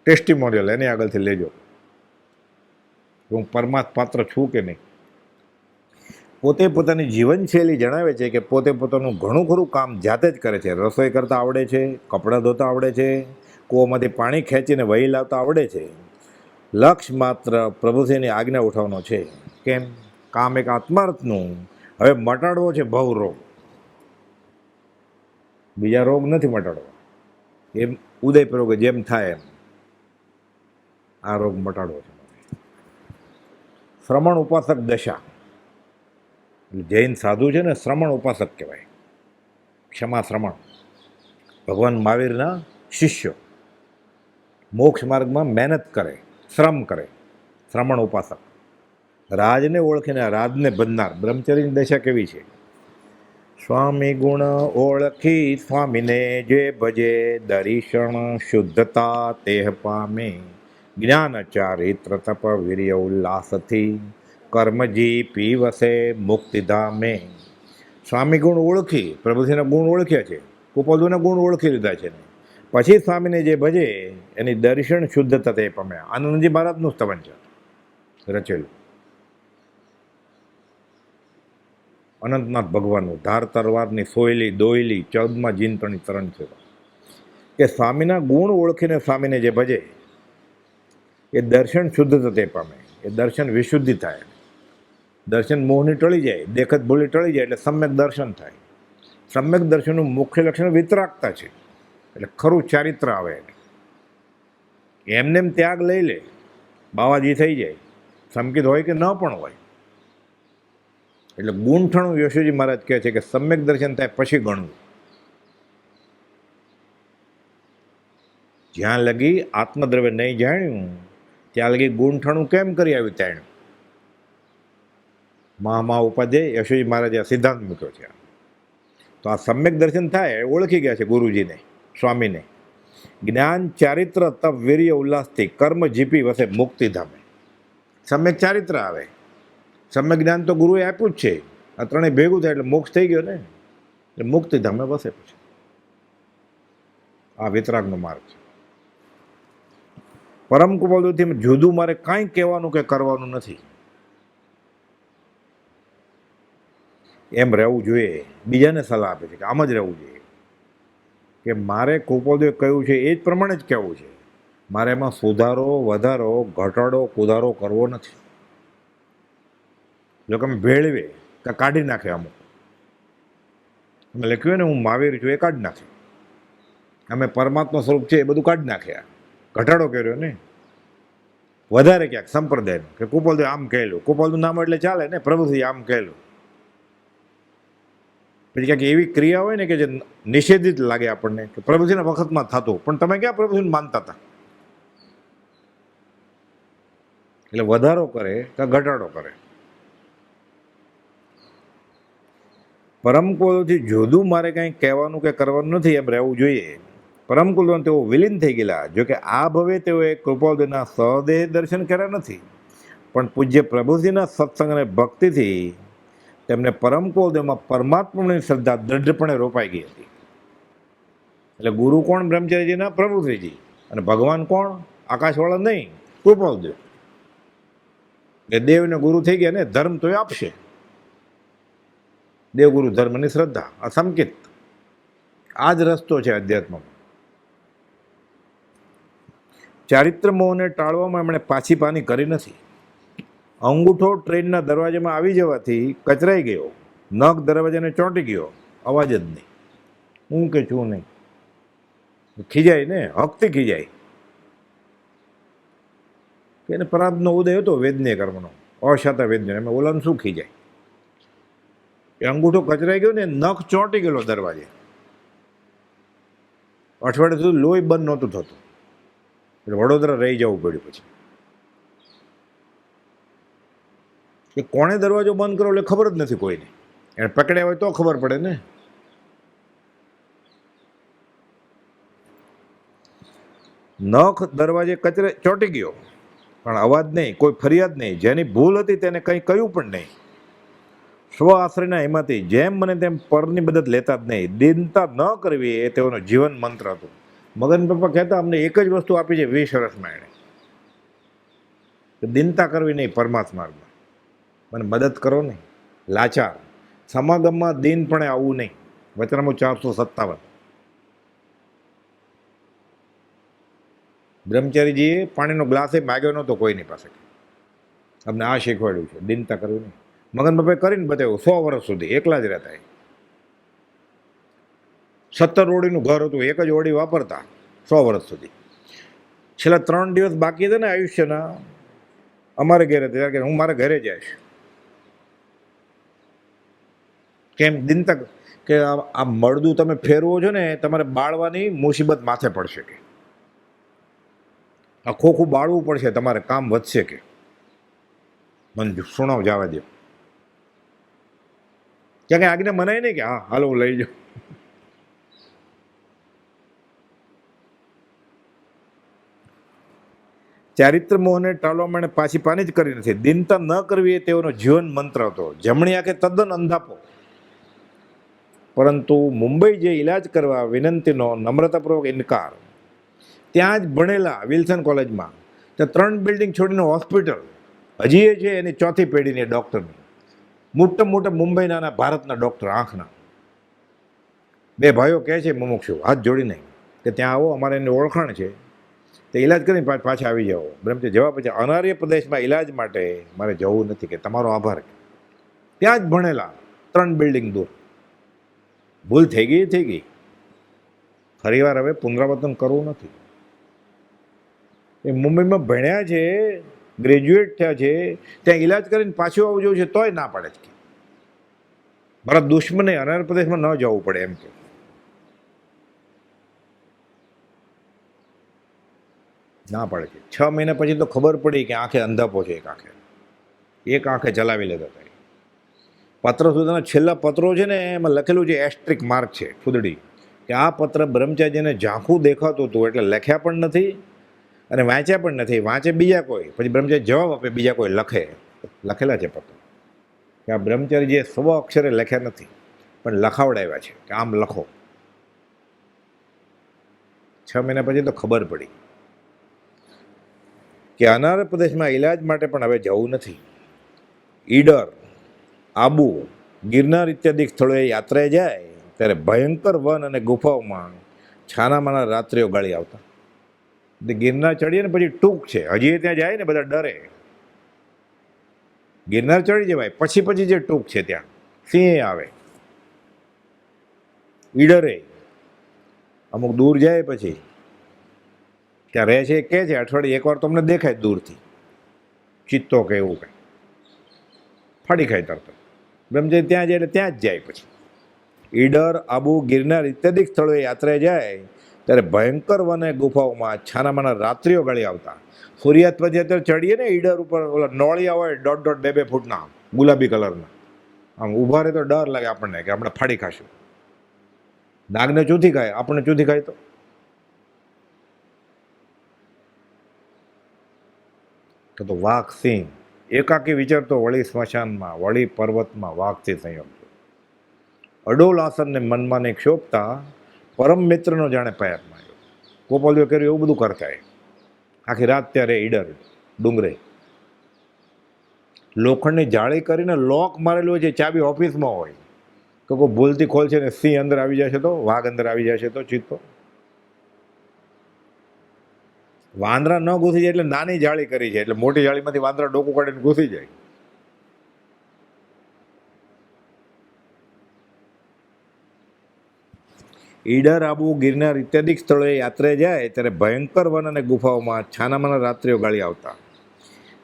ટેસ્ટિમોનિયલ એની આગળથી લેજો, હું પરમાત્મ પાત્ર છું કે નહીં. પોતે પોતાની જીવનશૈલી જણાવે છે કે પોતે પોતાનું ઘણું ખરું કામ જાતે જ કરે છે. રસોઈ કરતા આવડે છે, કપડાં ધોતા આવડે છે, કૂવામાંથી પાણી ખેંચીને વહી લાવતા આવડે છે. લક્ષ્ય માત્ર પ્રભુશ્રીની આજ્ઞા ઉઠાવવાનો છે. કેમ? કામ એક આત્માર્થનું હવે મટાડવો છે. ભવ રોગ, બીજા રોગ નથી મટાડવા. એમ ઉદયપુર જેમ થાય એમ આ રોગ મટાડવો છે. શ્રમણ ઉપાસક દશા, જૈન સાધુ છે ને શ્રમણ ઉપાસક કહેવાય. ક્ષમા શ્રમણ, ભગવાન મહાવીરના શિષ્યો, મોક્ષ માર્ગમાં મહેનત કરે, શ્રમ કરે, શ્રમણ ઉપાસક. રાજને ઓળખીને રાજને બંધનાર. બ્રહ્મચર્યની દશા કેવી છે? સ્વામી ગુણ ઓળખી સ્વામીને જે ભજે, દર્શન શુદ્ધતા તેહ પામે. જ્ઞાન ચારિત્ર તપ વીર્ય ઉલ્લાસથી કર્મજી પીવસે મુક્તિધામે. સ્વામી ગુણ ઓળખી, પ્રભુજીના ગુણ ઓળખ્યા છે, કુપોદુના ગુણ ઓળખી લીધા છે. પછી સ્વામીને જે ભજે એની દર્શન શુદ્ધતા તે પામ્યા. આનંદજી મહારાજનું સ્તવન છે રચેલું. અનંતનાથ ભગવાનનું ધાર તરવારની સોયલી દોયલી 14માં જીનતણી તરણ છે કે સ્વામીના ગુણ ઓળખીને સ્વામીને જે ભજે એ દર્શન શુદ્ધતા તે પામે, એ દર્શન વિશુદ્ધિ થાય. દર્શન મોહની ટળી જાય, દેખત ભૂલી ટળી જાય એટલે સમ્યક દર્શન થાય. સમ્યક દર્શનનું મુખ્ય લક્ષણ વિતરાગતા છે, એટલે ખરું ચારિત્ર આવે. એમને એમ ત્યાગ લઈ લે, બાવાજી થઈ જાય, સંકિત હોય કે ન પણ હોય. એટલે ગુંઠણું યશોજી મહારાજ કહે છે કે સમ્યક દર્શન થાય પછી ગણવું. જ્યાં લગી આત્મદ્રવ્ય નહીં જાણ્યું ત્યાં લગી ગુંઠણું કેમ કરી આવ્યું ત્યાં. મહા ઉપાધ્યાય યશોજી મહારાજે આ સિદ્ધાંત મૂક્યો છે. તો આ સમ્યક દર્શન થાય ઓળખી ગયા છે ગુરુજીને, સ્વામીને. જ્ઞાન ચારિત્ર તપ વીર્ય ઉલ્લાસથી કર્મ જીપી વસે મુક્તિધામે. સમ્યક ચારિત્ર આવે, સમ્યક જ્ઞાન તો ગુરુએ આપ્યું જ છે. આ ત્રણેય ભેગું થાય એટલે મોક્ષ થઈ ગયો ને, એટલે મુક્તિધામે વસે. પછી આ વિતરાગનો માર્ગ છે. પરમ કૃપાળુથી જુદું મારે કાંઈ કહેવાનું કે કરવાનું નથી એમ રહેવું જોઈએ. બીજાને સલાહ આપે છે કે આમ જ રહેવું જોઈએ, કે મારે કૃપાળુએ કહ્યું છે એ જ પ્રમાણે જ કહેવું છે. મારે એમાં સુધારો વધારો ઘટાડો કુધારો કરવો નથી. જો કે અમે ભેળવે કે કાઢી નાખે, અમુક અમે લખ્યું ને હું મહાવીર છું એ કાઢી નાખે, અમે પરમાત્મા સ્વરૂપ છે એ બધું કાઢી નાખ્યા, ઘટાડો કર્યો ને. વધારે ક્યાંક સંપ્રદાયનું કે કૃપાળુ આમ કહેલું, કૃપાળુનું નામ એટલે ચાલે ને, પ્રભુથી આમ કહેલું. પછી ક્યાંક એવી ક્રિયા હોય ને કે જે નિષેધિત લાગે આપણને, કે પ્રભુજીના વખતમાં થતું, પણ તમે ક્યાં પ્રભુજીને માનતા હતા? એટલે વધારો કરે કે ઘટાડો કરે. પરમ કુળથી જુદું મારે કંઈ કહેવાનું કે કરવાનું નથી એમ રહેવું જોઈએ. પરમ કુળમાં તેઓ વિલીન થઈ ગયેલા. જોકે આ ભવે તેઓએ કૃપાળુના સહદેહ દર્શન કર્યા નથી, પણ પૂજ્ય પ્રભુજીના સત્સંગ અને ભક્તિથી તેમને પરમ કુળદેવમાં પરમાત્માની શ્રદ્ધા દ્રઢપણે રોપાઈ ગઈ હતી. એટલે ગુરુ કોણ? બ્રહ્મચારીજીના પ્રભુશ્રીજી. અને ભગવાન કોણ? આકાશવાળા નહીં, કૃપાળુદેવ. એ દેવને ગુરુ થઈ ગયા ને, ધર્મ તો એ આપશે. દેવગુરુ ધર્મની શ્રદ્ધા, આ સંકિત. આ જ રસ્તો છે અધ્યાત્મમાં. ચારિત્ર મોહને ટાળવામાં એમણે પાછી પાની કરી નથી. અંગૂઠો ટ્રેનના દરવાજામાં આવી જવાથી કચરાઈ ગયો, નખ દરવાજાને ચોંટી ગયો, અવાજ જ નહીં. હું કે છું નહીં, ખીજાય ને, હકથી ખીજાય. કે એને પરાધનો ઉદય હતો વેદનીય કર્મનો, અશાતા વેદનીય, એમાં ઓલાનું શું ખીજાય? એ અંગૂઠો કચરાઈ ગયો ને, નખ ચોંટી ગયેલો દરવાજે. અઠવાડિયા સુધી લોહી બંધ નહોતું થતું, એટલે વડોદરા રહી જવું પડ્યું. પછી કે કોણે દરવાજો બંધ કર્યો એટલે ખબર જ નથી કોઈને. એને પકડ્યા હોય તો ખબર પડે ને. નખ દરવાજે કચરે ચોંટી ગયો, પણ અવાજ નહીં, કોઈ ફરિયાદ નહીં. જેની ભૂલ હતી તેને કંઈ કહ્યું પણ નહીં. સ્વ આશ્રયના એમાંથી જેમ મને તેમ પરની મદદ લેતા જ નહીં. દીનતા ન કરવી એ તેઓનો જીવન મંત્ર હતું. મગન પપ્પા કહેતા અમને એક જ વસ્તુ આપી છે 20 વર્ષમાં એણે, દીનતા કરવી નહીં. પરમાત્મામાં મને મદદ કરો નહીં. લાચાર સમાગમમાં દીનપણે આવવું નહીં. વચનામું 457. બ્રહ્મચારીજીએ પાણીનો ગ્લાસ એ માગ્યો નહોતો કોઈની પાસે. અમને આ શીખવાડ્યું છે, દીનતા કરવી નહીં. મગન બાપાએ કરીને બતાવ્યું. 100 વર્ષ સુધી એકલા જ રહેતા. 17 ઓડીનું ઘર હતું, એક જ ઓડી વાપરતા 100 વર્ષ સુધી. છેલ્લા 3 દિવસ બાકી હતા ને આયુષ્યના, અમારે ઘરે હતા ત્યારે હું મારા ઘરે જઈશ. કેમ? દિનતા કે આ મળદું તમે ફેરવો છો ને, તમારે બાળવાની મુસીબત માથે પડશે, કે આ ખોખું બાળવું પડશે, તમારે કામ વધશે. કે મને સુણાવ જવા દો. ક્યાં કંઈ આજ્ઞા મનાય નહીં કે હા હાલો હું લઈ જાઉં. ચારિત્ર મોહને ટાળવા માટે પાછી પાની જ કરી નથી. દિનતા ન કરવી એ તેઓનો જીવન મંત્ર હતો. જમણી આંખે તદ્દન અંધાપો. પરંતુ મુંબઈ જે ઈલાજ કરવા વિનંતીનો નમ્રતાપૂર્વક ઇનકાર. ત્યાં જ ભણેલા વિલ્સન કોલેજમાં, ત્યાં 3 બિલ્ડિંગ છોડીને હોસ્પિટલ હજી એ છે એની 4થી પેઢીની ડૉક્ટરની. મોટા મુંબઈના ભારતના ડૉક્ટર આંખના 2 ભાઈઓ કહે છે મુમુક્ષુ હાથ જોડીને કે ત્યાં આવો, અમારે એની ઓળખાણ છે, તે ઈલાજ કરીને પાછા આવી જાઓ. બ્રહ્મચારી જવાબ પછી અનાર્ય પ્રદેશમાં ઈલાજ માટે મારે જવું નથી, કે તમારો આભાર. ત્યાં જ ભણેલા 3 બિલ્ડિંગ દૂર. ભૂલ થઈ ગઈ. ફરીવાર હવે પુનરાવર્તન કરવું નથી. એ મુંબઈમાં ભણ્યા છે, ગ્રેજ્યુએટ થયા છે, ત્યાં ઈલાજ કરીને પાછું આવવું જવું છે તોય ના પાડે છે. મારા દુશ્મને અનાર્ય પ્રદેશમાં ન જવું પડે એમ કે. ના પડે છે. 6 મહિના પછી તો ખબર પડી કે આંખે અંધાપો છે. એક આંખે ચલાવી લેતા હતા. પત્ર સુધાના છેલ્લા પત્રો છે ને એમાં લખેલું છે, એસ્ટ્રિક માર્ક છે ફૂદડી, કે આ પત્ર બ્રહ્મચારીને ઝાંખું દેખાતું હતું એટલે લખ્યા પણ નથી અને વાંચ્યા પણ નથી. વાંચે બીજા કોઈ, પછી બ્રહ્મચારી જવાબ આપે બીજા કોઈ લખેલા છે પત્ર, કે આ બ્રહ્મચારી જે સ્વ અક્ષરે લખ્યા નથી પણ લખાવડાવ્યા છે કે આમ લખો. 6 મહિના પછી તો ખબર પડી કે અનાર્ય પ્રદેશમાં ઈલાજ માટે પણ હવે જવું નથી. ઈડર, આબુ, ગિરનાર ઇત્યાદિ સ્થળોએ યાત્રાએ જાય ત્યારે ભયંકર વન અને ગુફાઓમાં છાનામાના રાત્રિઓ ગાળી આવતા. ગિરનાર ચડીએ ને પછી ટૂંક છે, હજી ત્યાં જાય ને બધા ડરે. ગિરનાર ચડી જવાય પછી જે ટૂંક છે ત્યાં સિંહ આવે. ઈડરે અમુક દૂર જાય પછી ત્યાં રહે છે, કહે છે અઠવાડિયે એકવાર તમને દેખાય દૂરથી ચિત્તો કે એવું કંઈ ફાડી ખાય તરત. બ્રહ્મચારી ત્યાં જાય એટલે ત્યાં જ જાય. પછી ઈડર, આબુ, ગિરનાર ઇત્યાદિ સ્થળોએ યાત્રાએ જાય ત્યારે ભયંકર વન અને ગુફાઓમાં છાનામાના રાત્રિઓ ગાળી આવતા. સૂર્યાસ્ત પછી અત્યારે ચડીએ ને ઈડર ઉપર, ઓલા નોળિયા હોય 1.5-2 ફૂટના ગુલાબી કલરના, આમ ઊભા રહે તો ડર લાગે આપણને કે આપણે ફાડી ખાશું. નાગને ચૂથી ખાય, આપણને ચૂથી ખાય તો વાઘ સિંહ એકાકી વિચારતો વળી સ્મશાનમાં, વળી પર્વતમાં વાઘથી સંયોગતો. અડોલ આસનને મનમાં ને ક્ષોભતા પરમ મિત્રનો જાણે પાયાત માર્યો. ગોપાલદેવ કર્યું એવું બધું કરતા. આખી રાત ત્યારે ઈડર ડુંગરે લોખંડની જાળી કરીને લોક મારેલું હોય છે, ચાબી ઓફિસમાં હોય, તો કોઈ ભૂલથી ખોલશે ને સિંહ અંદર આવી જશે તો, વાઘ અંદર આવી જશે તો, ચિત્તો વાંદરા ન ઘૂસી જાય એટલે નાની જાળી કરી છે, એટલે મોટી જાળીમાંથી વાંદરા ડોકું કાઢીને ઘૂસી જાય. ઈડર, આબુ, ગિરનાર ઇત્યાદિ સ્થળોએ યાત્રાએ જાય ત્યારે ભયંકર વન અને ગુફાઓમાં છાનામાના રાત્રિઓ ગાળી આવતા.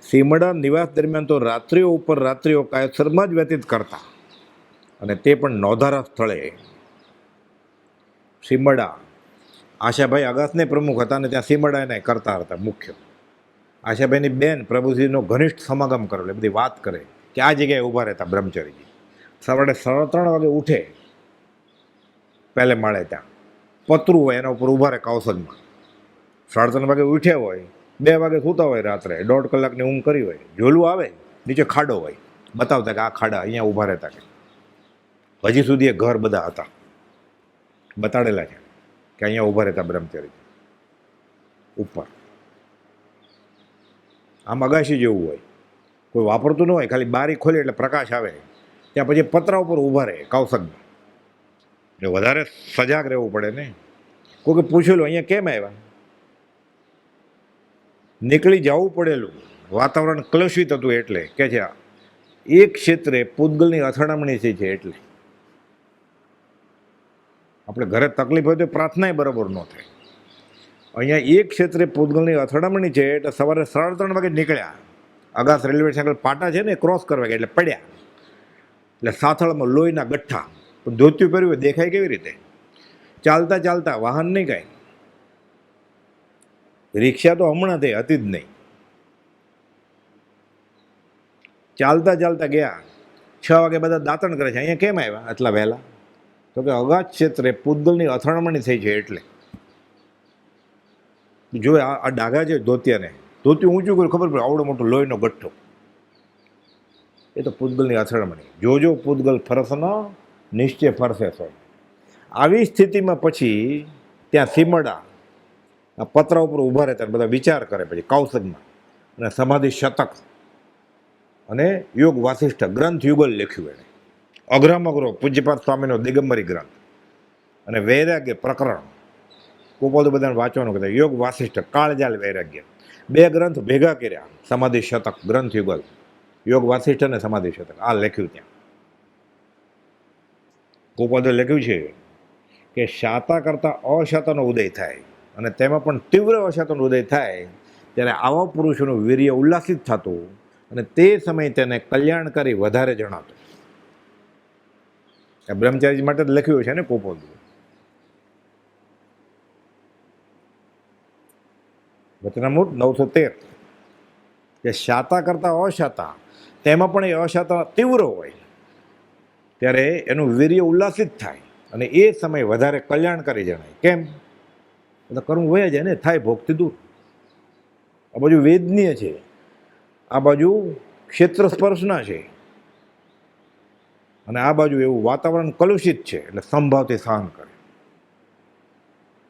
સીમડા નિવાસ દરમિયાન તો રાત્રિઓ કાયસરમાં જ વ્યતીત કરતા, અને તે પણ નોંધારા સ્થળે. સીમડા આશાભાઈ અગાસને પ્રમુખ હતા અને ત્યાં સીમડા એને કરતા હતા મુખ્ય. આશાભાઈની બેન પ્રભુશ્રીનો ઘનિષ્ઠ સમાગમ કરેલો, એ બધી વાત કરે કે આ જગ્યાએ ઊભા રહેતા બ્રહ્મચારીજી. સવારે 3:30 વાગે ઉઠે, પહેલે માળે ત્યાં પતરું હોય એના ઉપર ઊભા રહે કૌશલમાં. 3:30 વાગે ઉઠ્યા હોય, 2 વાગે સૂતા હોય, રાત્રે 1.5 કલાકની ઊંઘ કરી હોય, ઝોલું આવે, નીચે ખાડો હોય, બતાવતા કે આ ખાડા અહીંયા ઊભા રહેતા. કે હજી સુધી એ ઘર બધા હતા, બતાડેલા છે કે અહીંયા ઊભા રહેતા બ્રહ્મચારી ઉપર. આમ અગાશી જેવું હોય, કોઈ વાપરતું ન હોય, ખાલી બારી ખોલી એટલે પ્રકાશ આવે, ત્યાં પછી પતરા ઉપર ઊભા રહે કૌશલમાં. એટલે વધારે સજાગ રહેવું પડે ને. કોઈ પૂછેલું અહીંયા કેમ આવ્યા, નીકળી જવું પડેલું, વાતાવરણ કલુષિત હતું એટલે કે છે એક ક્ષેત્રે પૂતગલની અથડામણી છે એટલે. આપણે ઘરે તકલીફ હોય તો પ્રાર્થના બરાબર ન થાય. અહીંયા એક ક્ષેત્રે પૂતગલની અથડામણી છે એટલે સવારે 3:30 વાગે નીકળ્યા. અગાસ રેલવે સ્ટેશન પાટા છે ને ક્રોસ કરવા ગયા એટલે પડ્યા, એટલે સાથળમાં લોહીના ગઠ્ઠા. પણ ધોતિયું પહેર્યું હોય દેખાય કેવી રીતે? ચાલતા વાહન નહીં કાંઈ, રિક્ષા તો હમણાં તે હતી જ નહીં. ચાલતા ગયા. 6 વાગે બધા દાંતણ કરે છે, અહીંયા કેમ આવ્યા આટલા વહેલા? તો કે અગાધ ક્ષેત્રે પૂતગલની અથડામણી થઈ છે એટલે. જો આ ડાઘા છે ધોતિયાને ધોતી ઊંચું કર્યું, ખબર પડે આવડો મોટો લોહીનો ગઠ્ઠો. એ તો પૂતગલની અથડામણી. જોજો પૂતગલ ફરસનો નિશ્ચય ફરસે સો. આવી સ્થિતિમાં પછી ત્યાં સીમડા આ પતરા ઉપર ઊભા રહેતા, બધા વિચાર કરે પછી કૌશિકમાં, અને સમાધિ શતક અને યોગ વાસિષ્ઠ ગ્રંથ યુગલ લખ્યું એણે. અઘરામ અઘરો પૂજ્યપાદ સ્વામીનો દિગંબરી ગ્રંથ અને વૈરાગ્ય પ્રકરણ. ગોપાલ બધાને વાંચવાનું કહેતા. યોગ વાસિષ્ઠ, કાળજાલ વૈરાગ્ય, 2 ગ્રંથ ભેગા કર્યા. સમાધિ શતક, ગ્રંથ યુગલ, યોગ વાસિષ્ઠ અને સમાધિ શતક, આ લખ્યું ત્યાં. ગોપાલે લખ્યું છે કે શાતા કરતાં અશાતાનો ઉદય થાય, અને તેમાં પણ તીવ્ર અશાતાનો ઉદય થાય ત્યારે આવા પુરુષોનું વીર્ય ઉલ્લાસિત થતું, અને તે સમયે તેને કલ્યાણકારી વધારે જણાતું. આ બ્રહ્મચારી માટે જ લખ્યું છે ને ગોપાલ. વચનામૃત 913 કે શાતા કરતાં અશાતા, તેમાં પણ એ અશાતા તીવ્ર હોય ત્યારે એનું વીર્ય ઉલ્લાસિત થાય, અને એ સમય વધારે કલ્યાણકારી જણાય. કેમ? એટલે કરવું વયા જાય ને, થાય ભોગથી દૂર. આ બાજુ વેદનીય છે, આ બાજુ ક્ષેત્ર સ્પર્શના છે, અને આ બાજુ એવું વાતાવરણ કલુષિત છે, એટલે સંભાવથી સહન કરે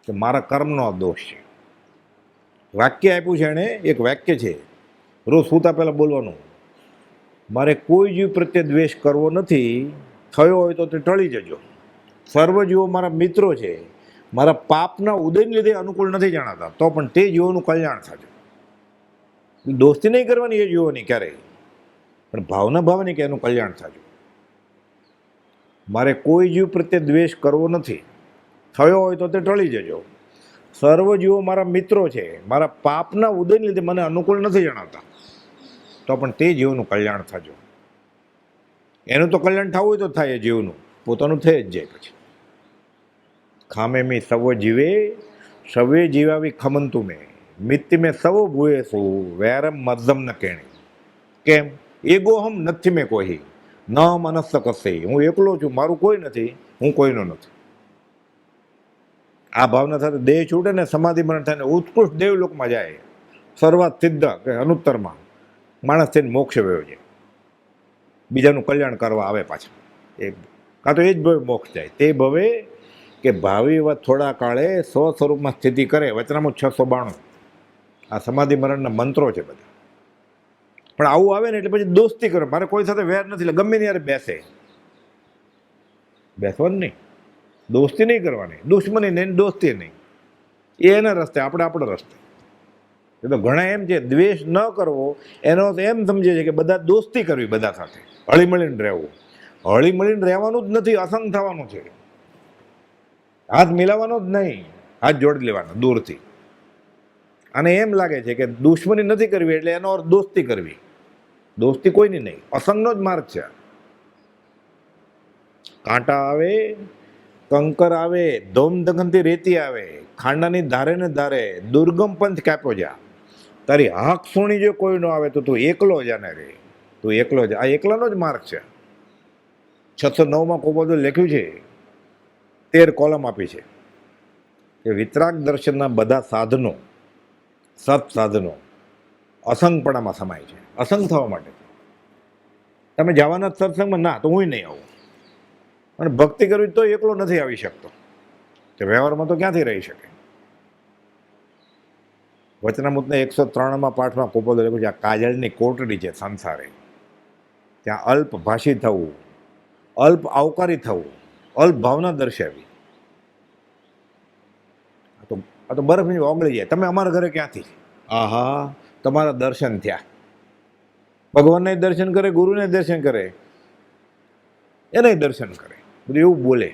કે મારા કર્મનો દોષ છે. વાક્ય આપ્યું છે એણે, એક વાક્ય છે, રોજ સૂતા પહેલાં બોલવાનું, મારે કોઈ જીવ પ્રત્યે દ્વેષ કરવો નથી, થયો હોય તો તે ટળી જજો. સર્વ જીવો મારા મિત્રો છે, મારા પાપના ઉદયને લીધે અનુકૂળ નથી જણાતા, તો પણ તે જીવોનું કલ્યાણ થશે. દોસ્તી નહીં કરવાની એ જીવોની ક્યારેય, પણ ભાવના ભાવની કે એનું કલ્યાણ થશે. મારે કોઈ જીવ પ્રત્યે દ્વેષ કરવો નથી, થયો હોય તો તે ટળી જજો. સર્વ જીવો મારા મિત્રો છે, મારા પાપના ઉદયને લીધે મને અનુકૂળ નથી જણાતા, તો પણ તે જીવનું કલ્યાણ થજો. એનું તો કલ્યાણ થવું હોય તો થાય, એ જીવનું પોતાનું થઈ જ જાય. પછી ખામે મી સવ જીવે, સવે જીવાવી ખમંતુ મેં, મિત્તિ મેં સવ ભૂએ શું, વેરમ મર્દમ ન કેણી. કેમ? એગોહમ નથી મેં કોઈ, ન મનસ્સ કશે, હું એકલો છું, મારું કોઈ નથી, હું કોઈનો નથી. આ ભાવના સાથે દેહ છૂટે ને સમાધિ મરણ થાય ને ઉત્કૃષ્ટ દેવલોકમાં જાય, સર્વાત સિદ્ધ કે અનુત્તરમાં માણસ થઈને મોક્ષ વયો જાય, બીજાનું કલ્યાણ કરવા આવે પાછા. એ કાં તો એ જ ભવે મોક્ષ જાય, તે ભવે કે ભાવિ એવા થોડા કાળે સ્વસ્વરૂપમાં સ્થિતિ કરે. વચનામૃત 692. આ સમાધિ મરણના મંત્રો છે બધા. પણ આવું આવે ને એટલે પછી દોસ્તી કરે, મારે કોઈ સાથે વેર નથી, એટલે ગમે ને યાર બેસવાનું નહીં, દોસ્તી નહીં કરવાની, દુશ્મની નહીં, દોસ્તી નહીં. એ એના રસ્તે, આપણે આપણા રસ્તે. એ તો ઘણા એમ છે દ્વેષ ન કરવો, એનો એમ સમજે છે કે બધા દોસ્તી કરવી, બધા સાથે હળીમળીને રહેવું. હળીમળીને રહેવાનું જ નથી, અસંગ થવાનું છે. હાથ મિલાવવાનો જ નહીં, હાથ જોડી લેવાનો દૂરથી. અને એમ લાગે છે કે દુશ્મની નથી કરવી એટલે એનો અર્થ દોસ્તી કરવી. દોસ્તી કોઈની નહીં, અસંગનો જ માર્ગ છે. કાંટા આવે, કંકર આવે, ધોમ ધગનથી રેતી આવે, ખાંડાની ધારે ને ધારે, દુર્ગમ પંથ કાપ્યો જા. તારી હાક સુણી જો કોઈ ન આવે તો તું એકલો જાને રે, તું એકલો જ. આ એકલાનો જ માર્ગ છે. 609માં કોબોદે લખ્યું છે, 13 કોલમ આપી છે કે વિતરાગ દર્શનના બધા સાધનો, સત સાધનો અસંગપણામાં સમાય છે. અસંગ થવા માટે તમે જવાના સત્સંગમાં, ના તો હું નહીં આવું. અને ભક્તિ કરવી તો એકલો નથી આવી શકતો, કે વ્યવહારમાં તો ક્યાંથી રહી શકે. વચનામૃતના 103માં પાઠમાં કોપોદે લખ્યું છે, આ કાજળની કોટડી છે સંસારે. ત્યાં અલ્પ ભાષી થવું, અલ્પ આવકારી થવું, અલ્પ ભાવના દર્શાવી. આ તો બરફની ઓગળી જાય. તમે અમારા ઘરે ક્યાંથી, આહા તમારા દર્શન થયા. ભગવાનને દર્શન કરે, ગુરુને દર્શન કરે, એને દર્શન કરે, બધું એવું બોલે.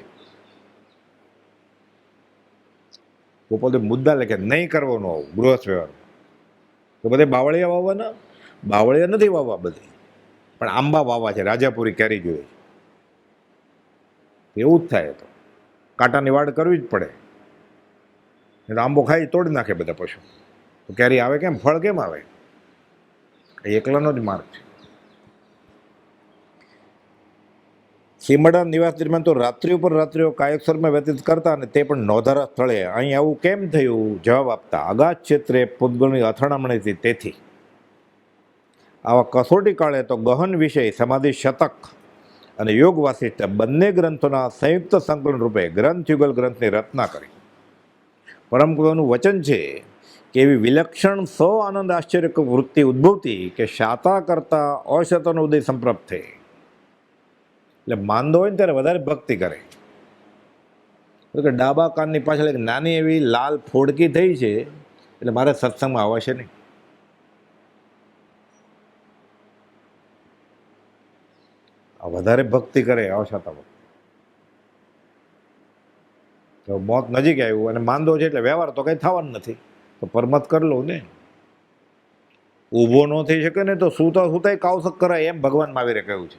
પોતે મુદ્દા લખે નહીં કરવાનું આવું ગૃહસ્થ વ્યવહાર. તો બધે બાવળિયા વાવવાના, બાવળિયા નથી વાવવા બધે, પણ આંબા વાવવા છે. રાજાપુરી કેરી જોઈએ, એવું જ થાય. તો કાંટાની વાડ કરવી જ પડે. એટલે આંબો ખાઈ તોડી નાખે બધા પશુ, તો કેરી આવે કેમ, ફળ કેમ આવે? એ એકલાનો જ માર્ગ છે. સીમડા નિવાસ દરમિયાન તો રાત્રિ ઉપર રાત્રિઓ કાયકસરમાં વ્યતીત કરતા, અને તે પણ નોધારા સ્થળે. અહીં આવું કેમ થયું? જવાબ આપતા, અગાધ ક્ષેત્રે પૂતગલની અથડામણી હતી તેથી. આવા કસોટી કાળે તો ગહન વિષય સમાધિ શતક અને યોગ વાસિષ્ઠ બંને ગ્રંથોના સંયુક્ત સંકલન રૂપે ગ્રંથયુગલ ગ્રંથની રચના કરી. પરમ કવિનું વચન છે કે એવી વિલક્ષણ આનંદ આશ્ચર્ય વૃત્તિ ઉદ્ભવતી કે શાતા કરતા અશતનો ઉદય સંપ્રાપ્ત થઈ. એટલે માંદો હોય ને ત્યારે વધારે ભક્તિ કરે. કે ડાબા કાનની પાછળ એક નાની એવી લાલ ફોડકી થઈ છે, એટલે મારે સત્સંગમાં આવશે નહીં. વધારે ભક્તિ કરે અવસાતા ભક્તિ. તો મોત નજીક આવ્યું અને માંદો છે એટલે વ્યવહાર તો કંઈ થવાનું નથી, તો પરમત કરી લઉં ને. ઊભો ન થઈ શકે ને તો સૂતા સૂતા કાવસક કરાય, એમ ભગવાન મહાવીરે કહ્યું છે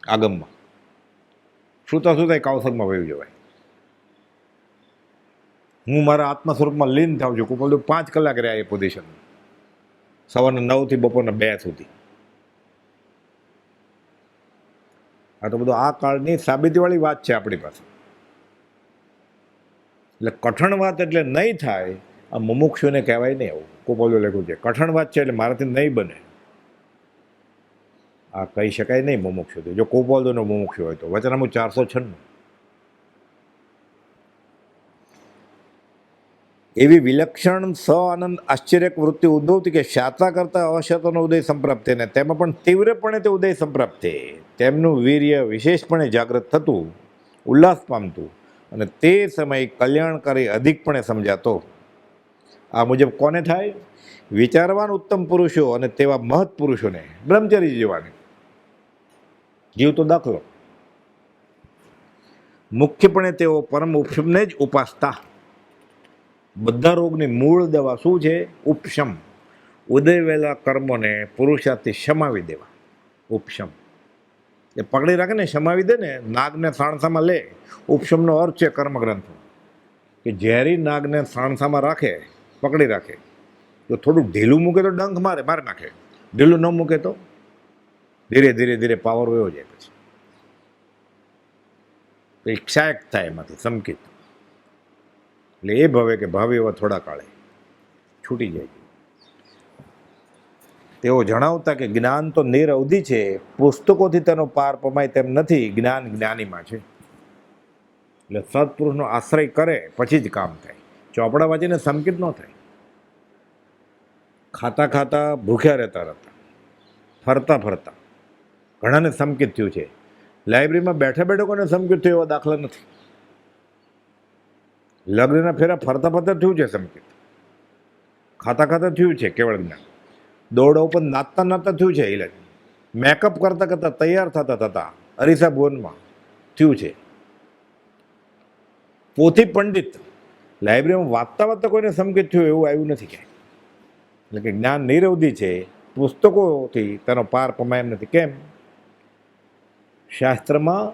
આગમમાં. સૂતા સૂતા કાવસકમાં વયું જવાય. હું મારા આત્મા સ્વરૂપમાં લીન થાઉં છું. બધું 5 કલાક રહ્યા એ પોઝિશન, સવારના 9 થી બપોરના 2 સુધી. આ તો બધું આ કાળની સાબિતીવાળી વાત છે આપણી પાસે. એટલે કઠણ વાત એટલે નહીં થાય, આ મુમુક્ષુને કહેવાય નહીં. આવું કોપોલો લખ્યું છે, કઠણ વાત છે એટલે મારાથી નહીં બને, આ કહી શકાય નહીં મુમુક્ષુથી. જો કોપોલોનો મુમુક્ષુ હોય તો વચનામું 496. એવી વિલક્ષણ આનંદ આશ્ચર્યક વૃત્તિ ઉદ્ભવતી કે શાતા કરતા અશતનો ઉદય સંપ્રાપ્ત, ને તેમાં પણ તીવ્રપણે તે ઉદય સંપ્રાપ્ત. તેમનું વીર્ય વિશેષપણે જાગૃત થતું, ઉલ્લાસ પામતું, અને તે સમયે કલ્યાણકારી અધિકપણે સમજાતો. આ મુજબ કોને થાય? વિચારવાન ઉત્તમ પુરુષો અને તેવા મહત પુરુષોને, બ્રહ્મચારી જીવવાને. જીવ તો દાખલો. મુખ્યપણે તેઓ પરમ ઉપશમને જ ઉપાસતા. બધા રોગની મૂળ દવા શું છે? ઉપશમ. ઉદયવેલા કર્મોને પુરુષાર્થથી શમાવી દેવા. ઉપશમ એ પકડી રાખે ને, શમાવી દે ને, નાગને સાણસામાં લે. ઉપશમનો અર્થ છે કર્મગ્રંથો, કે ઝેરી નાગને સાણસામાં રાખે, પકડી રાખે. જો થોડુંક ઢીલું મૂકે તો ડંખ મારે નાખે, ઢીલું ન મૂકે તો ધીરે ધીરે ધીરે પાવર વયો જાય. પછી ક્ષાયક થાય એમાંથી સંકિત. એટલે એ ભવે કે ભાવે એવા થોડા કાળે છૂટી જાય. તેઓ જણાવતા કે જ્ઞાન તો નિરવધિ છે, પુસ્તકોથી તેનો પાર પમાય તેમ નથી. જ્ઞાન જ્ઞાનીમાં છે. એટલે સત્પુરુષનો આશ્રય કરે પછી જ કામ થાય. ચોપડા વાંચીને સંકિત ન થાય. ખાતા ખાતા ભૂખ્યા રહેતા ફરતા ફરતા ઘણાને સંકિત થયું છે. લાઇબ્રેરીમાં બેઠા બેઠા કોને સંકિત થયું એવા દાખલા નથી. લગ્નના ફેરા ફરતા ફરતા થયું છે સંકિત. ખાતા ખાતા થયું છે કેવળ જ્ઞાન. દોરડા ઉપર નાચતા નાચતા થયું છે ઇલાજ. મેકઅપ કરતા કરતા તૈયાર થતા થતા અરીસા ભુવનમાં થયું છે. પોથી પંડિત લાઇબ્રેરીમાં વાંચતા વાંચતા કોઈને સંકેત થયું એવું આવ્યું નથી ક્યાંય. એટલે કે જ્ઞાન નિરવધિ છે, પુસ્તકોથી તેનો પાર પમાય એમ નથી. કેમ? શાસ્ત્રમાં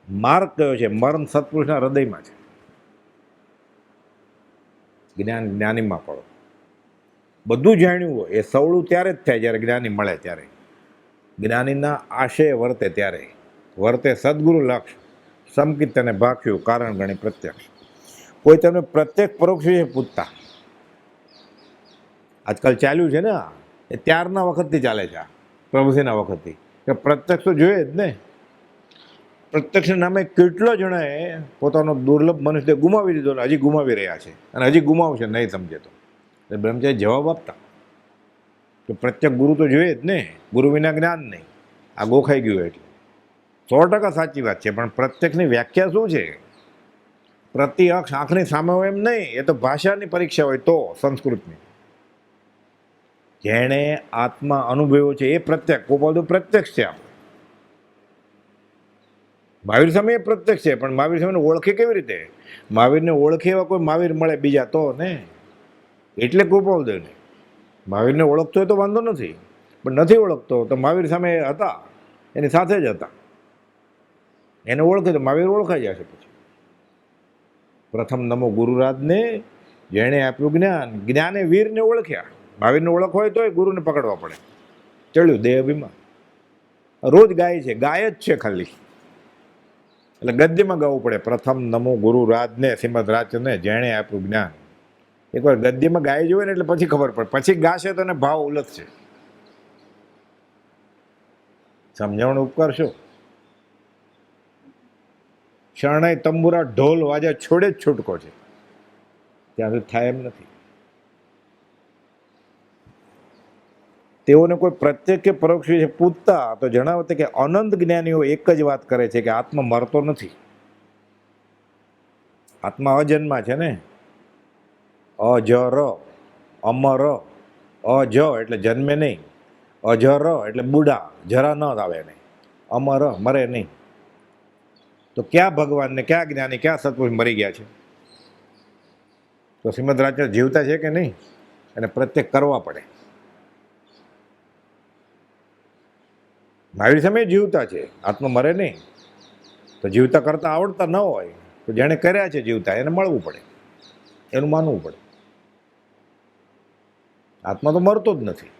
માર્ગ કયો છે? મર્મ સત્પુરુષના હૃદયમાં છે. જ્ઞાન જ્ઞાનીમાં પડો. બધું જાણ્યું હોય એ સવળું ત્યારે જ થાય જ્યારે જ્ઞાની મળે ત્યારે. જ્ઞાનીના આશય વર્તે ત્યારે વર્તે સદગુરુ લક્ષ. સંકિત તેને ભાખ્યું કારણ ગણી પ્રત્યક્ષ. કોઈ તમને પ્રત્યક્ષ પરોક્ષ વિશે પૂછતા. આજકાલ ચાલ્યું છે ને, એ ત્યારના વખતથી ચાલે છે, પ્રભુશ્રીના વખતથી, કે પ્રત્યક્ષ તો જોઈએ જ ને. પ્રત્યક્ષના નામે કેટલો જણાએ પોતાનો દુર્લભ મનુષ્ય ગુમાવી દીધો ને હજી ગુમાવી રહ્યા છે, અને હજી ગુમાવશે નહીં સમજે તો. એટલે બ્રહ્મચારી જવાબ આપતા કે પ્રત્યક્ષ ગુરુ તો જોઈએ જ ને, ગુરુ વિના જ્ઞાન નહીં. આ ગોખાઈ ગયું. એટલે 100% સાચી વાત છે, પણ પ્રત્યક્ષની વ્યાખ્યા શું છે? પ્રત્યક્ષ આંખની સામે હોય એમ નહીં, એ તો ભાષાની પરીક્ષા હોય તો સંસ્કૃતની. જેણે આત્મા અનુભવ્યો છે એ પ્રત્યક્ષ. કોઈ પ્રત્યક્ષ છે. આપણે મહાવીર સામે એ પ્રત્યક્ષ છે, પણ મહાવીર સામે ઓળખે કેવી રીતે? મહાવીરને ઓળખે એવા કોઈ મહાવીર મળે બીજા તો ને. એટલે કૃપાળદેવ ને મહાવીરને ઓળખતો હોય તો વાંધો નથી, પણ નથી ઓળખતો તો મહાવીર સામે હતા, એની સાથે જ હતા. એને ઓળખે તો મહાવીર ઓળખાઈ જશે. પછી પ્રથમ નમો ગુરુરાજને, જેણે આપ્યું જ્ઞાન. જ્ઞાને વીરને ઓળખ્યા. મહાવીરને ઓળખવા હોય તોય ગુરુને પકડવા પડે. ચડ્યું દેહ અભિમાન. રોજ ગાય છે, ગાય જ છે ખાલી. એટલે ગદ્યમાં ગાવું પડે. પ્રથમ નમો ગુરુ રાજને શ્રીમદ રાજને જેણે આપ્યું જ્ઞાન. એકવાર ગદ્યમાં ગાઈ જોઈએ ને એટલે પછી ખબર પડે. પછી ગાશે તો એને ભાવ ઉલટશે. સમજાવવાનો ઉપકાર શું? શરણાઈ તંબુરા ઢોલ વાજા છોડે જ છૂટકો છે. ત્યાં સુધી થાય એમ નથી. તેઓને કોઈ પ્રત્યેક કે પરોક્ષ વિશે પૂછતા તો જણાવતે કે અનંત જ્ઞાનીઓ એક જ વાત કરે છે કે આત્મા મરતો નથી. આત્મા અજન્મા છે ને. અજર, અમર, અજ એટલે જન્મે નહીં, અજર એટલે બુઢા, જરા ન આવે નહીં, અમર મરે નહીં. તો ક્યાં ભગવાન ને ક્યાં જ્ઞાની ક્યાં સત્પુરુષ મરી ગયા છે? તો શ્રીમદ રાજચંદ્ર જીવતા છે કે નહીં? એને પ્રત્યેક કરવા પડે. મહાવીર સમય જીવતા છે, આત્મા મરે નહીં. તો જીવતા કરતા આવડતા ન હોય તો જેણે કર્યા છે જીવતા એને મળવું પડે, એનું માનવું પડે. આત્મા તો મરતો જ નથી.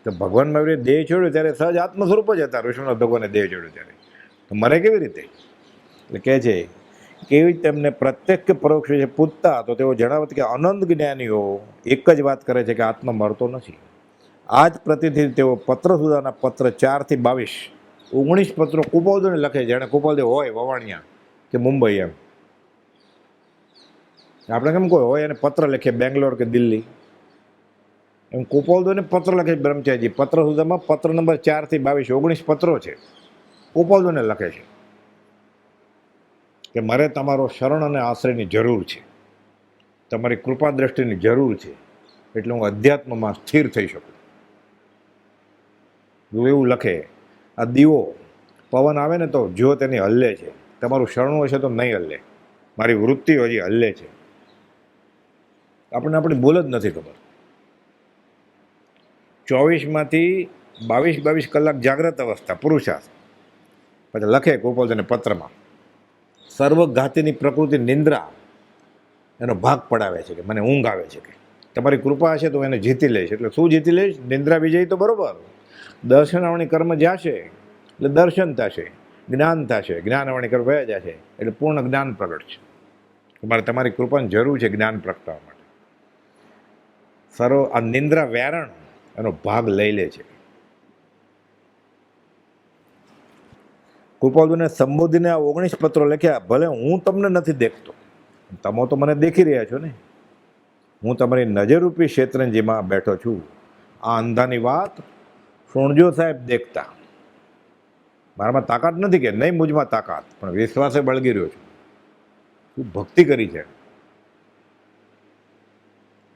તો ભગવાન મહાવીરે દેહ છોડ્યો ત્યારે સહજ આત્મ સ્વરૂપ જ હતા. ઋષિનાથ ભગવાને દેહ છોડ્યો ત્યારે તો મરે કેવી રીતે? એટલે કહે છે કેવી તેમને પ્રત્યેક કે પરોક્ષ વિશે પૂછતા તો તેઓ જણાવત કે અનંત જ્ઞાનીઓ એક જ વાત કરે છે કે આત્મા મરતો નથી. આ જ પ્રતિથી તેઓ પત્ર સુધાના પત્ર 4 થી 22 19 પત્રો કુપોલદેવને લખે. જેણે કુપોલદેવ હોય વવાણિયા કે મુંબઈ, એમ આપણે કેમ કોઈ હોય એને પત્ર લખીએ બેંગ્લોર કે દિલ્હી, એમ કુપોલદેવને પત્ર લખે બ્રહ્મચારીજી. પત્ર સુધામાં પત્ર નંબર 4 થી 22 19 પત્રો છે. કુપોલદેવને લખે છે કે મારે તમારો શરણ અને આશ્રયની જરૂર છે, તમારી કૃપા દ્રષ્ટિની જરૂર છે, એટલે હું અધ્યાત્મમાં સ્થિર થઈ શકું. એવું લખે. આ દીવો પવન આવે ને તો જો તેની હલ્લે છે, તમારું શરણું હશે તો નહીં હલ્લે. મારી વૃત્તિ હજી હલ્લે છે. આપણને આપણી ભૂલ જ નથી ખબર. 24માંથી 22 કલાક જાગ્રત અવસ્થા પુરુષાર્થ. પછી લખે કુપોલદેવને પત્રમાં સર્વઘાતીની પ્રકૃતિ નિંદ્રા એનો ભાગ પડાવે છે કે મને ઊંઘ આવે છે કે તમારી કૃપા હશે તો એને જીતી લઈશ. એટલે શું જીતી લઈશ? નિંદ્રા વિજય તો બરોબર. દર્શનાવણી કર્મ જશે એટલે દર્શન થશે, જ્ઞાન થશે, જ્ઞાનવાણી કર્મ વયા જશે એટલે પૂર્ણ જ્ઞાન પ્રગટ છે. મારે તમારી કૃપાની જરૂર છે જ્ઞાન પ્રગટાવવા માટે. આ નિંદ્રા વ્યારણ એનો ભાગ લઈ લે છે. કૃપાળુને સંબોધીને આ 19 પત્રો લખ્યા. ભલે હું તમને નથી દેખતો, તમે તો મને દેખી રહ્યા છો ને. હું તમારી નજરરૂપી શેતરંજીમાં બેઠો છું. આ અંધાની વાત સુણજો સાહેબ દેખતા. મારામાં તાકાત નથી કે નહીં, મુજમાં તાકાત, પણ વિશ્વાસે બળગી રહ્યો છું. શું ભક્તિ કરી છે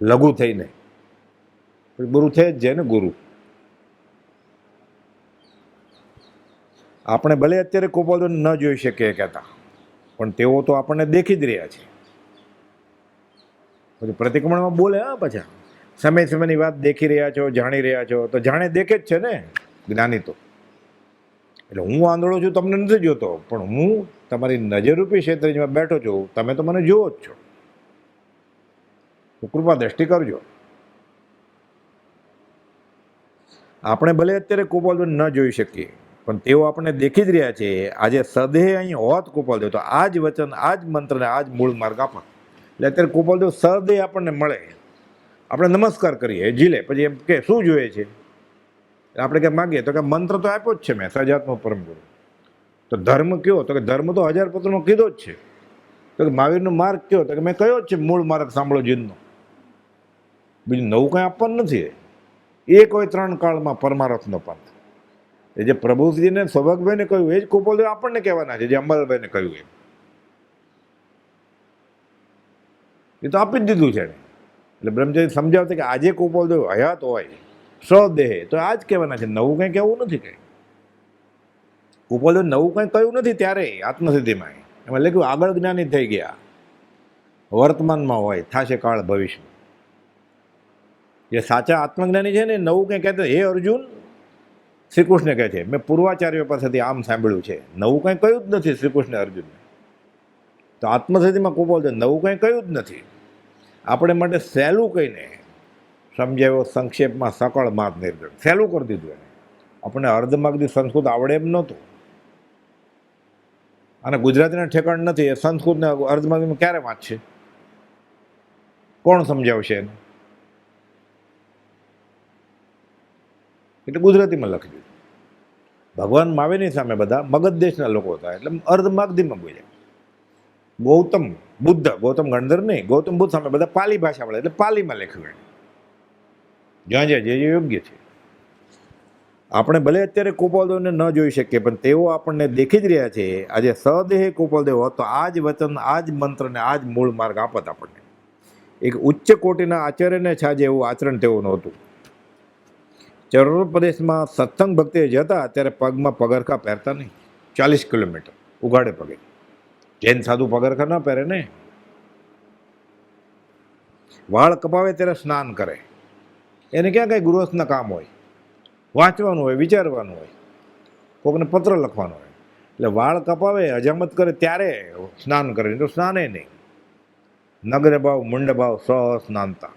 લઘુ થઈને. ગુરુ છે જ છે ને ગુરુ. આપણે ભલે અત્યારે કુપોલદેવને ન જોઈ શકીએ કહેતા, પણ તેઓ તો આપણને દેખી જ રહ્યા છે. પછી પ્રતિક્રમણમાં બોલે હા પાછા સમયની વાત દેખી રહ્યા છો, જાણી રહ્યા છો. તો જાણે દેખે જ છે ને જ્ઞાની તો. એટલે હું આંધળો છું તમને નથી જોતો, પણ હું તમારી નજરરૂપી ક્ષેત્રમાં બેઠો છું, તમે તો મને જુઓ જ છો. તો કૃપા દ્રષ્ટિ કરજો. આપણે ભલે અત્યારે કુપોલદેવ ન જોઈ શકીએ, પણ તેઓ આપણને દેખી જ રહ્યા છે. આજે સદેહ અહીં હોત કુપોલદેવ તો આ જ વચન, આ જ મંત્રને આ જ મૂળ માર્ગ આપે. એટલે અત્યારે કુપોલદેવ સદેહ આપણને મળે, આપણે નમસ્કાર કરીએ, ઝીલે. પછી એમ કે શું જોઈએ છે? આપણે કે માગીએ તો કે મંત્ર તો આપ્યો જ છે મેં, સહજાત્મ પરમ ગુરુ. તો ધર્મ કયો? તો કે ધર્મ તો 1000 પત્રનો કીધો જ છે. તો કે મહાવીરનો માર્ગ કયો? તો કે મેં કયો જ છે મૂળ માર્ગ સાંભળો જીનનો. બીજું નવું કંઈ આપવાનું નથી. એક હોય 3 કાળમાં પરમારથનો પંથ. એ જે પ્રભુજીને સૌભાગભાઈને કહ્યું એ જ કુપોલદેવ આપણને કહેવાના છે, જે અંબાલાલભાઈને કહ્યું એમ. એ તો આપી જ દીધું છે. એટલે બ્રહ્મચારી સમજાવતા કે આજે કુપોલદેવ હયાત હોય સ્વદેહ તો આ જ કહેવાના છે, નવું કંઈ કહેવું નથી. કંઈ કુપોલદેવ નવું કંઈ કહ્યું નથી ત્યારે આત્મસિદ્ધિમાં. એમાં લખ્યું આગળ જ્ઞાની થઈ ગયા, વર્તમાનમાં હોય, થશે કાળ ભવિષ્ય. જે સાચા આત્મજ્ઞાની છે ને નવું કંઈ કહેતા, હે અર્જુન, શ્રી કૃષ્ણ કહે છે મેં પૂર્વાચાર્યો પાસેથી આમ સાંભળ્યું છે, નવું કંઈ કહ્યું જ નથી શ્રી કૃષ્ણ અર્જુનને. તો આત્મસિદ્ધિમાં કુપોલદેવ નવું કંઈ કહ્યું જ નથી. આપણે માટે સહેલું કહીને સમજાવ્યો, સંક્ષેપમાં સકળ માત નિર્ગળ સહેલું કરી દીધું એને. આપણને અર્ધમાગધી સંસ્કૃત આવડે એમ નહોતું. અને ગુજરાતીના ઠેકાણ નથી, એ સંસ્કૃતને અર્ધમાર્ગીમાં ક્યારે વાંચશે? કોણ સમજાવશે એને? એટલે ગુજરાતીમાં લખી દીધું. ભગવાન મહાવીરની સામે બધા મગધ દેશના લોકો હતા, એટલે અર્ધમાગધીમાં બોલ્યા. ગૌતમ બુદ્ધ, ગૌતમ ગણધર નહીં, ગૌતમ બુદ્ધ સામે બધા પાલી ભાષા વળે, એટલે પાલીમાં લખ્યું એને. જ્યાં જ્યાં જે યોગ્ય છે. આપણે ભલે અત્યારે કૃપાલદેવને ન જોઈ શકીએ, પણ તેઓ આપણને દેખી જ રહ્યા છે. આજે સદેહે કૃપાલદેવ હોત તો આ જ વચન, આ જ મંત્રને આ જ મૂળ માર્ગ આપત આપણને. એક ઉચ્ચ કોટીના આચાર્યને છાજે એવું આચરણ તેઓનું હતું. ચરોતર પ્રદેશમાં સત્સંગ ભક્તિ જતા ત્યારે પગમાં પગરખા પહેરતા નહીં. 40 કિલોમીટર ઉઘાડે પગે. જૈન સાધુ પગરખા ના પહેરે ને. વાળ કપાવે ત્યારે સ્નાન કરે. એને ક્યાં કઈ ગૃહસ્થના કામ હોય? વાંચવાનું હોય, વિચારવાનું હોય, કોકને પત્ર લખવાનો હોય. એટલે વાળ કપાવે, હજામત કરે ત્યારે સ્નાન કરે, તો સ્નાને નહીં. નગ્ન ભાવ મુંડ ભાવ સ્નાનતા.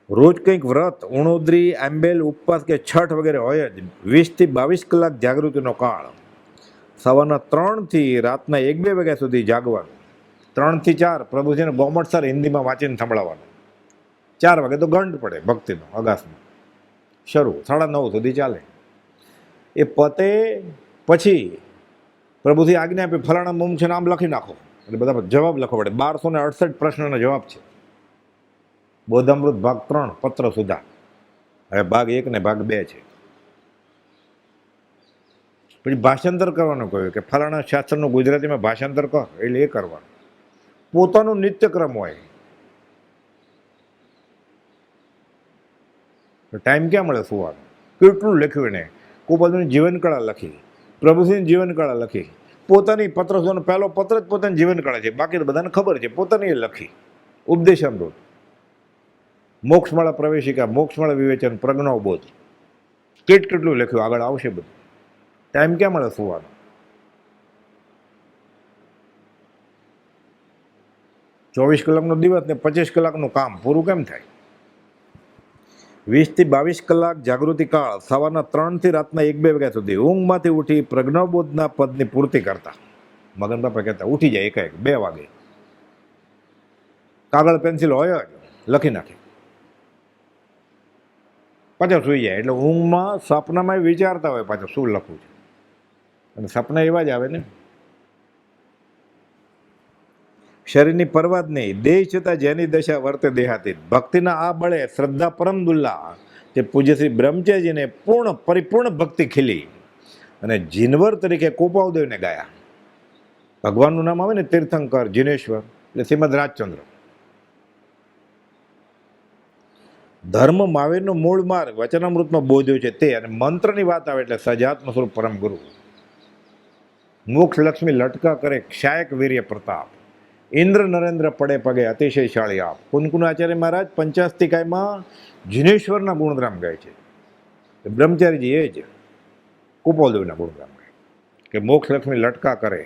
રોજ કંઈક વ્રત, ઉણોદરી, આંબેલ, ઉપવાસ કે છઠ વગેરે હોય જ. 20 થી 22 કલાક જાગૃતિનો કાળ. સવારના 3 થી રાતના 1-2 વાગ્યા સુધી જાગવાનું. 3 થી 4 પ્રભુજીને ગોમટસર હિન્દીમાં વાંચીને સંભળાવવાનું. 4 વાગે તો ગંઢ પડે ભક્તિનો અગાસમાં. શરૂ 9:30 સુધી ચાલે. એ પતે પછી પ્રભુથી આજ્ઞા આપી, ફલાણા મુમ છે નામ લખી નાખો. એટલે બધા જવાબ લખવો પડે. 1268 પ્રશ્નનો જવાબ છે. બોધામૃત ભાગ 3 પત્ર સુધા. હવે ભાગ 1 ને ભાગ 2 છે. પછી ભાષાંતર કરવાનું કહ્યું કે ફલાણા શાસ્ત્રનું ગુજરાતીમાં ભાષાંતર કર, એટલે એ કરવાનું. પોતાનું નિત્યક્રમ હોય. ટાઈમ ક્યાં મળે સુવાનો? કેટલું લખ્યું એને. કૃપાલદેવની જીવનકળા લખી, પ્રભુસિંહની જીવનકળા લખી, પોતાની પત્ર સુધાનો પહેલો પત્ર જ પોતાની જીવનકળા છે. બાકી તો બધાને ખબર છે, પોતાની એ લખી. ઉપદેશામૃત, મોક્ષમાળા પ્રવેશિકા, મોક્ષમાળા વિવેચન, પ્રજ્ઞાબોધ, કેટલું લખ્યું. આગળ આવશે બધું. ટાઈમ ક્યાં મળે સુવાનો? ચોવીસ કલાકનો દિવસ ને 25 કલાકનું કામ પૂરું કેમ થાય? 20 થી 22 કલાક જાગૃતિ કાળ. સવારના 3 થી રાતના 1-2 વાગ્યા સુધી ઊંઘમાંથી ઉઠી પ્રજ્ઞાબોધના પદની પૂર્તિ કરતા. મગન બાપા કહેતા ઉઠી જાય 1-2 વાગે, કાગળ પેન્સિલ હોય જ, લખી નાખે, પાછા સુઈ જાય. એટલે ઊંઘમાં સપનામાં વિચારતા હોય પાછું શું લખવું છે. અને સપના એવા જ આવે ને. શરીરની પરવા જ નહીં, દેહ છતાં જેની દશા વર્તે દેહાતી. ભક્તિના આ બળે શ્રદ્ધા પરમ દુલ્લા તે પૂજ્ય શ્રી બ્રહ્મચારીજીને પરિપૂર્ણ ભક્તિ ખીલી અને જીનવર તરીકે કૃપાલદેવને ગાયા. ભગવાનનું નામ આવે ને તીર્થંકર, જીનેશ્વર, એટલે શ્રીમદ રાજચંદ્ર. ધર્મ મહાવીરનો મૂળ માર્ગ વચનામૃતમાં બોધ્યો છે તે, અને મંત્રની વાત આવે એટલે સજાત્મ સ્વરૂપ પરમ ગુરુ. મોક્ષ લક્ષ્મી લટકા કરે ક્ષાયક વીર્ય પ્રતાપ. ઇન્દ્ર નરેન્દ્ર પડે પગે અતિશયશાળી આપ. કુનકુનાચાર્ય મહારાજ પંચાસ્તિકાયમાં જીનેશ્વરના ગુણગ્રામ ગાય છે. બ્રહ્મચારીજી એ જ કૃપાલદેવના ગુણગ્રામ ગાય કે મોક્ષ લક્ષ્મી લટકા કરે,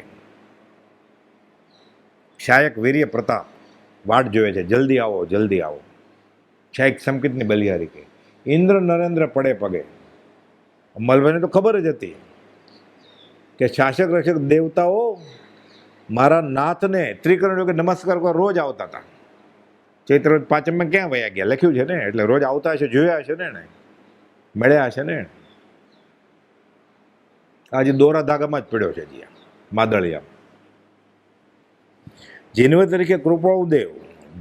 ક્ષાયક વીર્ય પ્રતાપ, વાટ જોવે છે, જલ્દી આવો જલ્દી આવો. ક્ષાયક સંકિતની બલિહારી કે ઇન્દ્ર નરેન્દ્ર પડે પગે. મલભાઈને તો ખબર જ હતી કે શાસક રક્ષક દેવતાઓ મારા નાથને ત્રિકરણ યોગે નમસ્કાર કરવા રોજ આવતા હતા. ચૈત્ર પાંચમમાં ક્યાં વયા ગયા લખ્યું છે ને. એટલે રોજ આવતા હશે, જોયા હશે ને, મળ્યા હશે ને. આજે દોરા ધાગામાં જ પડ્યો છે જ્યાં માદળિયામાં. જીનવર તરીકે કૃપાળુદેવ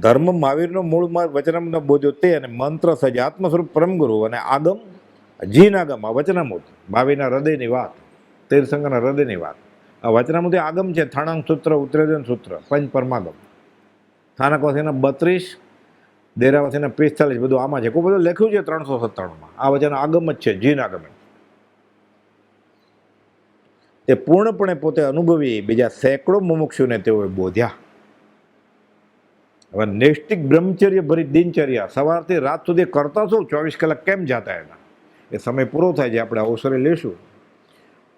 ધર્મ મહાવીરનો મૂળ માર્ગ વચનામૃત બોધ્યો તે, અને મંત્ર સજ આત્મ સ્વરૂપ પરમ ગુરુ, અને આગમ જીનાગમ આ વચનામૃત મહાવીરના હૃદયની વાત, તીર્થંકરના હૃદયની વાત. આ વચનામૃત આગમ છે. થાણાંગ સૂત્ર, ઉત્તરેજન સૂત્ર, પંચ પરમાગમ. સ્થાનકવાસીના 32, દેરાવાસીના 45, બધું આમાં છે. કોઈ બધું લખ્યું છે 397માં. આ વચન આગમ જ છે, જીનાગમ. તે પૂર્ણપણે પોતે અનુભવી બીજા સેંકડો મુમુક્ષુને તેઓએ બોધ્યા. હવે નૈષ્ટિક બ્રહ્મચર્ય ભરી દિનચર્યા સવારથી રાત સુધી કરતા શું? 24 કલાક કેમ જાતા એના? એ સમય પૂરો થાય છે, આપણે અવસરે લેશું.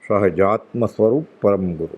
સહજાત્મ સ્વરૂપ પરમ ગુરુ.